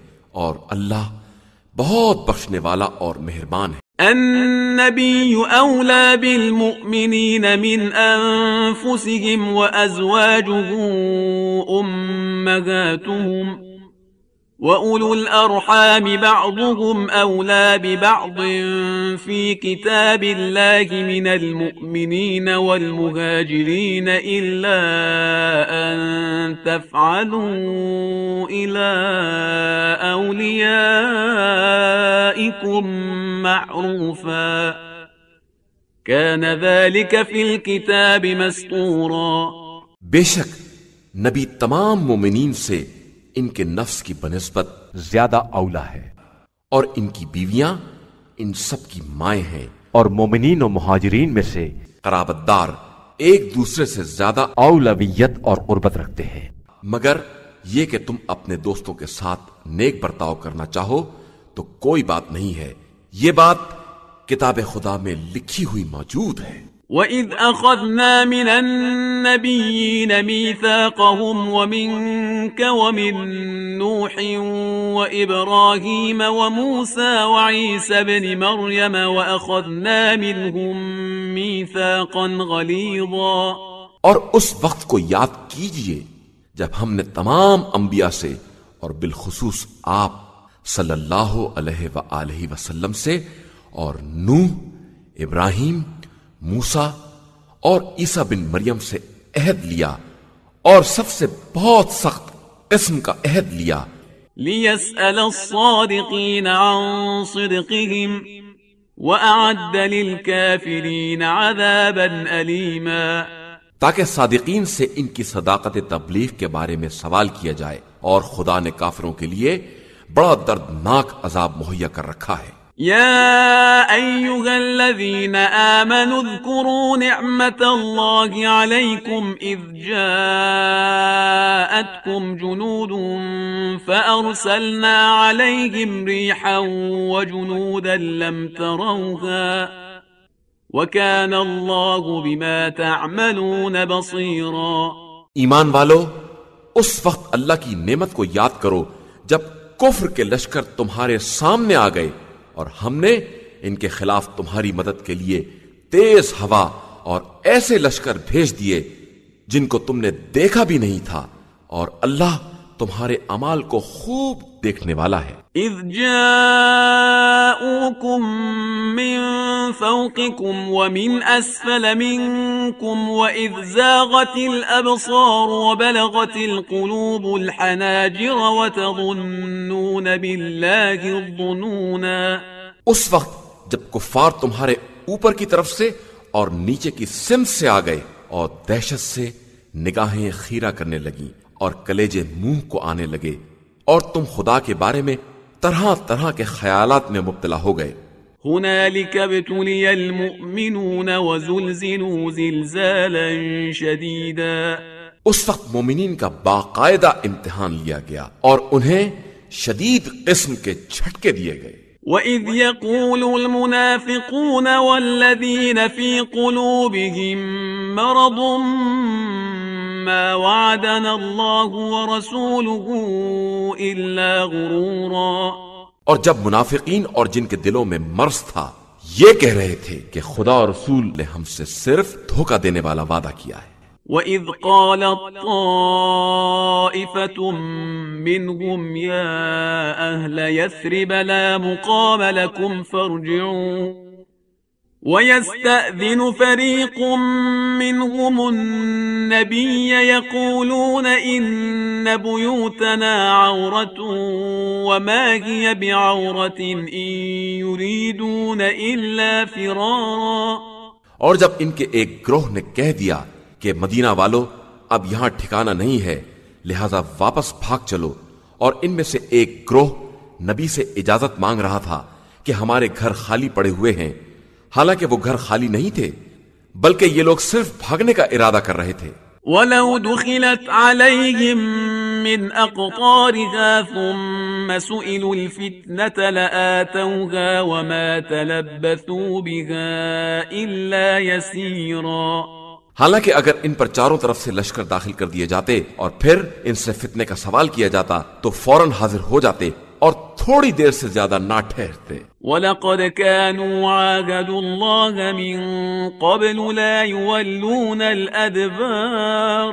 اور اللہ بہت بخشنے والا اور مہربان ہے۔ النبی اولی بالمؤمنین من انفسهم وازواجه امہاتهم وَأُولُو الْأَرْحَامِ بَعْضُهُمْ أَوْلَى بِبَعْضٍ فِي كِتَابِ اللَّهِ مِنَ الْمُؤْمِنِينَ وَالْمُهَاجِرِينَ إِلَّا أَن تَفْعَلُوا إِلَى أَوْلِيَائِكُمْ مَعْرُوفًا كَانَ ذَلِكَ فِي الْكِتَابِ مَسْطُورًا۔ بے شک نبی تمام مومنین سے ان کے نفس کی بنسبت زیادہ اولا ہے، اور ان کی بیویاں ان سب کی مائیں ہیں، اور مومنین و مہاجرین میں سے قرابت دار ایک دوسرے سے زیادہ اولویت اور قربت رکھتے ہیں، مگر یہ کہ تم اپنے دوستوں کے ساتھ نیک برتاؤ کرنا چاہو تو کوئی بات نہیں ہے، یہ بات کتاب خدا میں لکھی ہوئی موجود ہے۔ وَإِذْ أَخَذْنَا مِنَ النَّبِيِّينَ مِيثَاقَهُمْ وَمِنْكَ وَمِنْ نُوحٍ وَإِبْرَاهِيمَ وَمُوسَى وَعِيسَى ابْنِ مَرْيَمَ وَأَخَذْنَا مِنْهُمْ مِيثَاقًا غَلِيظًا۔ اور اس وقت کو یاد کیجئے جب ہم نے تمام انبیاء سے اور بالخصوص آپ صلی اللہ علیہ وآلہ وسلم سے اور نوح، ابراہیم، موسیٰ اور عیسیٰ بن مریم سے عہد لیا، اور سب سے بہت سخت قسم کا عہد لیا۔ لِيَسْأَلَ الصَّادِقِينَ عَنْ صِدْقِهِمْ وَأَعَدَّ لِلْكَافِرِينَ عَذَابًا أَلِيمًا، تاکہ صادقین سے ان کی صداقت تبلیغ کے بارے میں سوال کیا جائے، اور خدا نے کافروں کے لیے بڑا دردناک عذاب مہیا کر رکھا ہے۔ يا أيها الذين آمنوا اذكروا نعمة الله عليكم إذ جاءتكم جنود فأرسلنا عليهم ريحا وجنودا لم تروها وكان الله بما تعملون بصيرا۔ ایمان والو، اس وقت اللہ کی نعمت کو یاد کرو جب کفر کے لشکر تمہارے سامنے آ گئے، اور ہم نے ان کے خلاف تمہاری مدد کے لیے تیز ہوا اور ایسے لشکر بھیج دیے جن کو تم نے دیکھا بھی نہیں تھا، اور اللہ تمہارے اعمال کو خوب دیکھنے والا ہے۔ اذ جاءوكم من فوقكم ومن اسفل منكم واذ زاغت الابصار وبلغت القلوب الحناجر وتظنون بالله الظنونا۔ اس وقت جب کفار تمہارے اوپر کی طرف سے اور نیچے کی سمت سے آ گئے، اور دہشت سے نگاہیں خیرہ کرنے لگیں اور کلیجے منہ کو آنے لگے، اور تم خدا کے بارے میں طرح طرح کے خیالات میں مبتلا ہو گئے۔ هنالك ابتلي المؤمنون وزلزلوا زلزالا شديدا۔ اس وقت مومنین کا باقاعدہ امتحان لیا گیا اور انہیں شدید قسم کے جھٹکے دیے گئے۔ وَإِذْ يَقُولُ الْمُنَافِقُونَ وَالَّذِينَ فِي قُلُوبِهِم مَّرَضٌ مَّا وَعَدَنَا اللَّهُ وَرَسُولُهُ إِلَّا غُرُورًا۔ اور جب منافقین اور جن کے دلوں میں مرض تھا یہ کہہ رہے تھے کہ خدا اور رسول نے ہم سے صرف دھوکہ دینے والا وعدہ کیا ہے۔ وَإِذْ قَالَتْ طَائِفَةٌ مِّنْهُمْ يَا أَهْلَ يَثْرِبَ لَا مُقَامَ لَكُمْ فَارْجِعُوا وَيَسْتَأْذِنُ فَرِيقٌ مِّنْهُمُ النَّبِيَّ يَقُولُونَ إِنَّ بُيُوتَنَا عَوْرَةٌ وَمَا هِيَ بِعَوْرَةٍ إِن يُرِيدُونَ إِلَّا فِرَارًا۔ اور جب ان کے ایک گروہ نے کہہ دیا کہ مدینہ والو اب یہاں ٹھکانہ نہیں ہے، لہذا واپس بھاگ چلو، اور ان میں سے ایک گروہ نبی سے اجازت مانگ رہا تھا کہ ہمارے گھر خالی پڑے ہوئے ہیں، حالانکہ وہ گھر خالی نہیں تھے بلکہ یہ لوگ صرف بھاگنے کا ارادہ کر رہے تھے۔ وَلَوْ دُخِلَتْ عَلَيْهِمْ مِنْ أَقْطَارِهَا ثُمَّ سُئِلُوا الْفِتْنَةَ لَآتَوْهَا وَمَا تَلَبَّثُوا بِهَا إِلَّا يَسِيرًا۔ حالانکہ اگر ان پر چاروں طرف سے لشکر داخل کر دیے جاتے اور پھر ان سے فتنے کا سوال کیا جاتا تو فوراً حاضر ہو جاتے اور تھوڑی دیر سے زیادہ نہ ٹھہرتے۔ وَلَقَدْ كَانُوا عَاهَدُوا اللَّهَ مِن قَبْلُ لَا يُوَلُّونَ الْأَدْبَارَ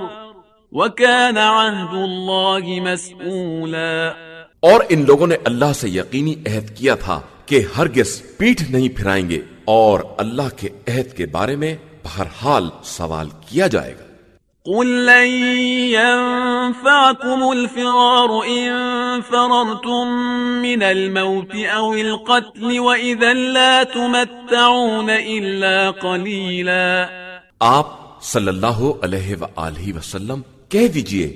وَكَانَ عَهْدُ اللَّهِ مَسْئُولًا۔ اور ان لوگوں نے اللہ سے یقینی عہد کیا تھا کہ ہرگز پیٹھ نہیں پھرائیں گے، اور اللہ کے عہد کے بارے میں بہرحال سوال کیا جائے گا۔ قُل لَّن يَنفَعَكُمُ الْفِرَارُ إِن فَرَرْتُم مِّنَ الْمَوْتِ أَوِ الْقَتْلِ وَإِذًا لَّا تُمَتَّعُونَ إِلَّا قَلِيلًا۔ آپ صلی اللہ علیہ وآلہ وسلم کہہ دیجئے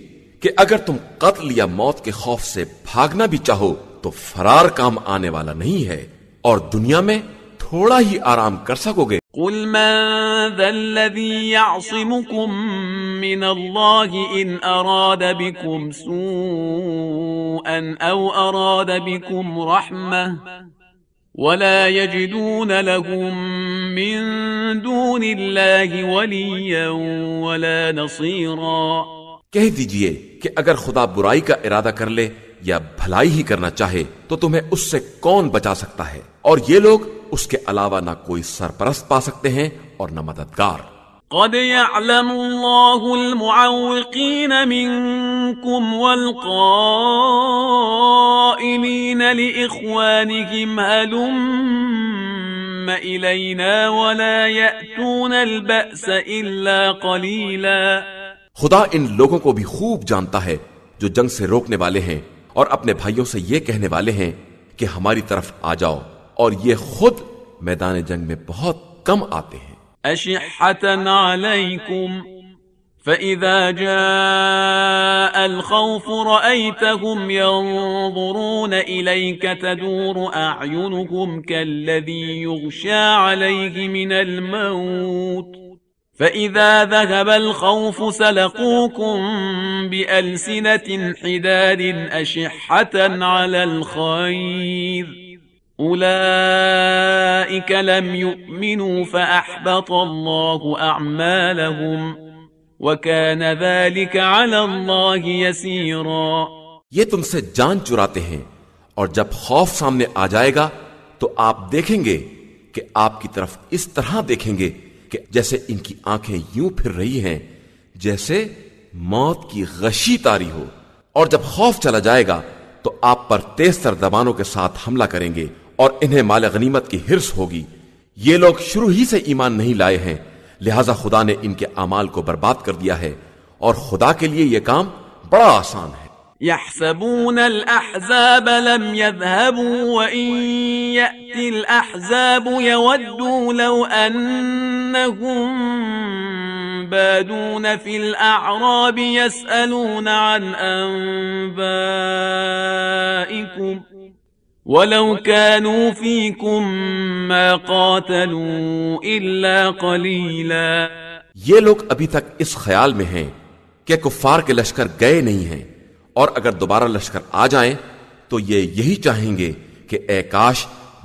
کہ اگر تم قتل یا موت کے خوف سے بھاگنا بھی چاہو تو فرار کام آنے والا نہیں ہے، اور دنیا میں تھوڑا ہی آرام کر سکو گے۔ قُلْ مَن ذَا الَّذِي يَعْصِمُكُم مِّنَ اللَّهِ إِنْ أَرَادَ بِكُمْ سُوءًا سوءا أو أراد بكم رحمة ولا يجدون لهم من دون الله وليا ولا نصيرا۔ کہہ دیجئے کہ اگر خدا برائی کا ارادہ کر لے یا بھلائی ہی کرنا چاہے تو تمہیں اس سے کون بچا سکتا ہے، اور یہ لوگ اس کے علاوہ نہ کوئی سرپرست پا سکتے ہیں اور نہ مددگار۔ قد يعلم الله المعوقين منكم والقائلين لإخوانهم هلم إلينا ولا يأتون البأس إلا قليلا۔ خدا ان لوگوں کو بھی خوب جانتا ہے جو جنگ سے روکنے والے ہیں اور اپنے بھائیوں سے یہ کہنے والے ہیں کہ ہماری طرف آ جاؤ، اور یہ خود میدان جنگ میں بہت کم آتے ہیں۔ أشحة عليكم فإذا جاء الخوف رأيتهم ينظرون إليك تدور أعينهم كالذي يغشى عليه من الموت فإذا ذهب الخوف سلقوكم بألسنة حداد أشحة على الخير أولئك لم يؤمنوا فأحبط الله أعمالهم وكان ذلك على الله يسيرا۔ یہ تم سے جان چراتے ہیں، اور جب خوف سامنے آ جائے گا تو آپ دیکھیں گے کہ آپ کی طرف اس طرح دیکھیں گے کہ جیسے ان کی آنکھیں یوں پھر رہی ہیں جیسے موت کی غشی طاری ہو، اور جب خوف چلا جائے گا تو آپ پر تیز تر زبانوں کے ساتھ حملہ کریں گے اور انہیں مال غنیمت کی حرص ہوگی۔ یہ لوگ شروع ہی سے ایمان نہیں لائے ہیں، لہذا خدا نے ان کے اعمال کو برباد کر دیا ہے، اور خدا کے لیے یہ کام بڑا آسان ہے۔ يحسبون الأحزاب لم يذهبوا وإن يأتي الأحزاب يودوا لو أنهم بادون في الأعراب يسألون عن أنبائكم ولو كانوا فيكم ما قاتلوا إلا قليلا۔ یہ لوگ ابھی تک اس خیال میں ہیں کہ کفار کے لشکر گئے نہیں ہیں، اور اگر دوبارہ لشکر آ جائیں تو یہ یہی چاہیں گے کہ اے کاش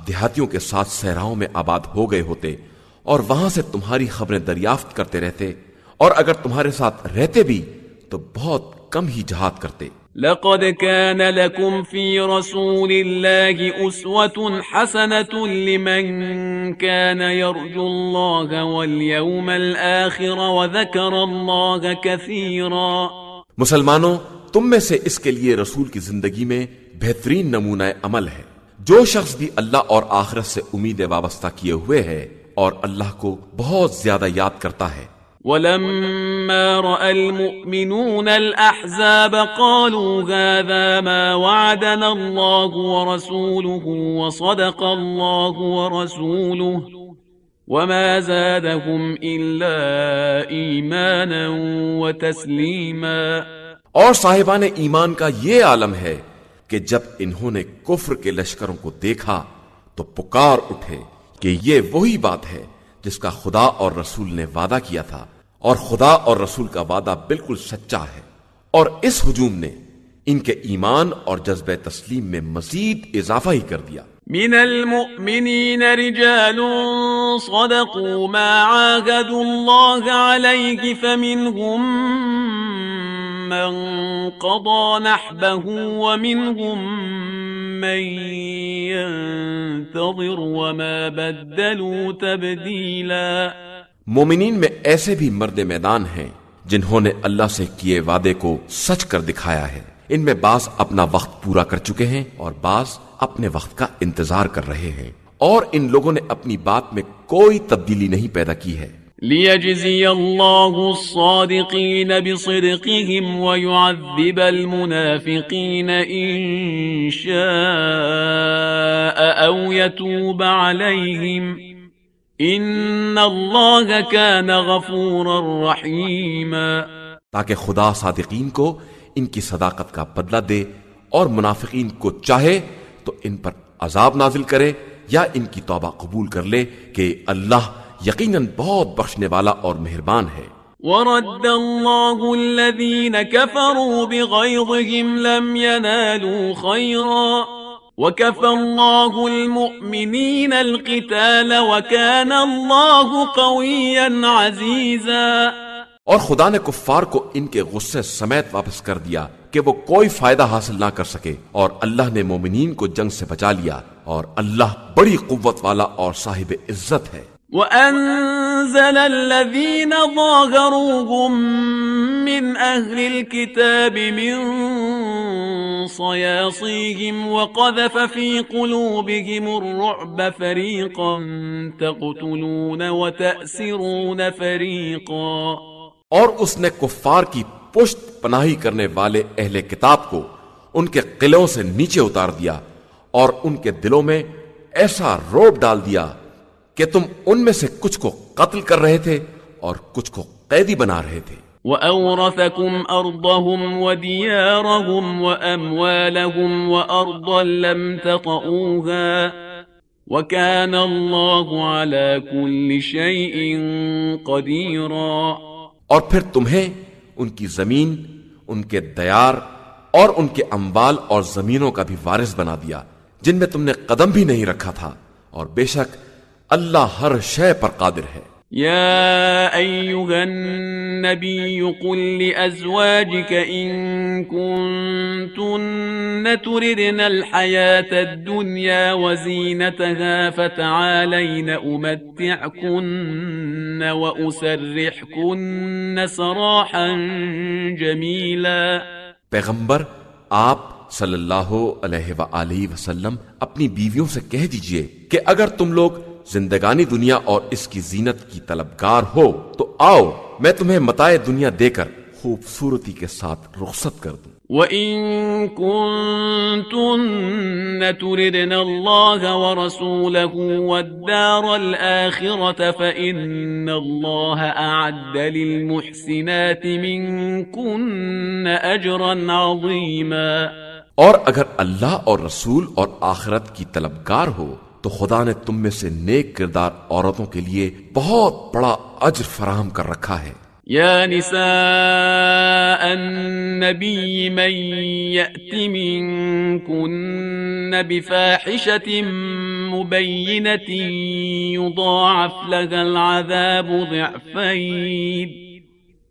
دیہاتیوں کے ساتھ صحراؤں میں آباد ہو گئے ہوتے اور وہاں سے تمہاری خبریں دریافت کرتے رہتے، اور اگر تمہارے ساتھ رہتے بھی تو بہت کم ہی جہاد کرتے۔ لقد كان لكم في رسول الله أسوة حسنة لمن كان يرجو الله واليوم الآخر وذكر الله كثيرا۔ مسلمانوں، تم میں سے اس کے لیے رسول کی زندگی میں بہترین نمونہ عمل ہے جو شخص بھی اللہ اور آخرت سے امید وابستہ کیے ہوئے ہے اور اللہ کو بہت زیادہ یاد کرتا ہے۔ ولما رأى المؤمنون الأحزاب قالوا هذا ما وعدنا الله ورسوله وصدق الله ورسوله وما زادهم إلا إيمانا وتسليما۔ اور صاحبان ایمان کا یہ عالم ہے کہ جب انہوں نے کفر کے لشکروں کو دیکھا تو پکار اٹھے کہ یہ وہی بات ہے جس کا خدا اور رسول نے وعدہ کیا تھا، اور خدا اور رسول کا وعدہ بالکل سچا ہے، اور اس ہجوم نے ان کے ایمان اور جذبہ تسلیم میں مزید اضافہ ہی کر دیا۔ من المؤمنین رجال صدقوا ما عاهدوا الله عليه فمنهم من قضى نحبه ومنهم من ينتظر وما بدلوا تبديلا۔ مومنین میں ایسے بھی مرد میدان ہیں جنہوں نے اللہ سے کیے وعدے کو سچ کر دکھایا ہے، ان میں بعض اپنا وقت پورا کر چکے ہیں اور بعض اپنے وقت کا انتظار کر رہے ہیں، اور ان لوگوں نے اپنی بات میں کوئی تبدیلی نہیں پیدا کی ہے۔ لِيَجْزِيَ اللَّهُ الصَّادِقِينَ بِصِدْقِهِمْ وَيُعَذِّبَ الْمُنَافِقِينَ إِن شَاءَ أَوْ يَتُوبَ عَلَيْهِمْ إِنَّ اللَّهَ كَانَ غَفُورًا رَحِيمًا۔ تاکہ خدا صادقین کو ان کی صداقت کا بدلہ دے اور منافقین کو چاہے تو ان پر عذاب نازل کرے یا ان کی توبہ قبول کر لے کہ اللہ یقیناً بہت بخشنے والا اور مہربان ہے۔ ورد الله الذين كفروا بغيظهم لم ينالوا خيرا وكفى الله المؤمنين القتال وكان الله قويا عزيزا۔ اور خدا نے کفار کو ان کے غصے سمیت واپس کر دیا کہ وہ کوئی فائدہ حاصل نہ کر سکے، اور اللہ نے مومنین کو جنگ سے بچا لیا، اور اللہ بڑی قوت والا اور صاحب عزت ہے۔ وَأَنزَلَ الَّذِينَ ظَاهَرُوهُم مِّنْ أَهْلِ الْكِتَابِ مِنْ صَيَاصِيهِمْ وَقَذَفَ فِي قُلُوبِهِمُ الرُّعْبَ فَرِيقًا تَقْتُلُونَ وَتَأْسِرُونَ فَرِيقًا۔ اور اس نے کفار کی پشت پناہی کرنے والے اہل کتاب کو ان کے قلعوں سے نیچے اتار دیا، اور ان کے دلوں میں ایسا رعب ڈال دیا کہ تم ان میں سے کچھ کو قتل کر رہے تھے اور کچھ کو قیدی بنا رہے تھے۔ وَأَوْرَثَكُمْ أَرْضَهُمْ وَدِيَارَهُمْ وَأَمْوَالَهُمْ وَأَرْضًا لَمْ تَطَئُوهَا وَكَانَ اللَّهُ عَلَى كُلِّ شَيْءٍ قَدِيرًا۔ اور پھر تمہیں ان کی زمین، ان کے دیار اور ان کے اموال اور زمینوں کا بھی وارث بنا دیا جن میں تم نے قدم بھی نہیں رکھا تھا، اور بے شک اللہ ہر شے پر قادر ہے۔ يا أيها النبي قل لأزواجك إن كنتن تردن الحياة الدنيا وزينتها فتعالين أمتعكن وأسرحكن سراحا جميلا۔ پیغمبر آپ صلی اللہ علیہ وآلہ وسلم اپنی بیویوں سے کہہ دیجئے کہ اگر تم لوگ زندگانی دنیا اور اس کی زینت کی طلبگار ہو تو آؤ میں تمہیں متاع دنیا دے کر خوبصورتی کے ساتھ رخصت کر دوں۔ وَإِن كُنتُنَّ تُرِدْنَ اللَّهَ وَرَسُولَهُ وَالدَّارَ الْآخِرَةَ فَإِنَّ اللَّهَ أَعَدَّ لِلْمُحْسِنَاتِ مِنكُنَّ أَجْرًا عَظِيمًا۔ اور اگر اللہ اور رسول اور آخرت کی طلبگار ہو تو خدا نے تم میں سے نیک کردار عورتوں کے لیے بہت بڑا اجر فراہم کر رکھا ہے۔ يا نساء النبي من يأت منكن بفاحشة مبينة يضاعف لها العذاب ضعفين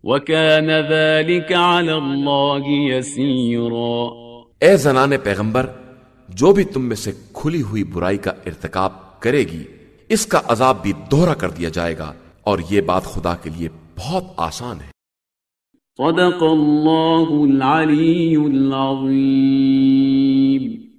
وكان ذلك على الله يسيرا۔ اے زنان پیغمبر، جو بھی تم میں سے کھلی ہوئی برائی کا ارتکاب کرے گی اس کا عذاب بھی دوہرا کر دیا جائے گا، اور یہ بات خدا کے لیے بہت آسان ہے۔ صدق اللہ العلی العظیم۔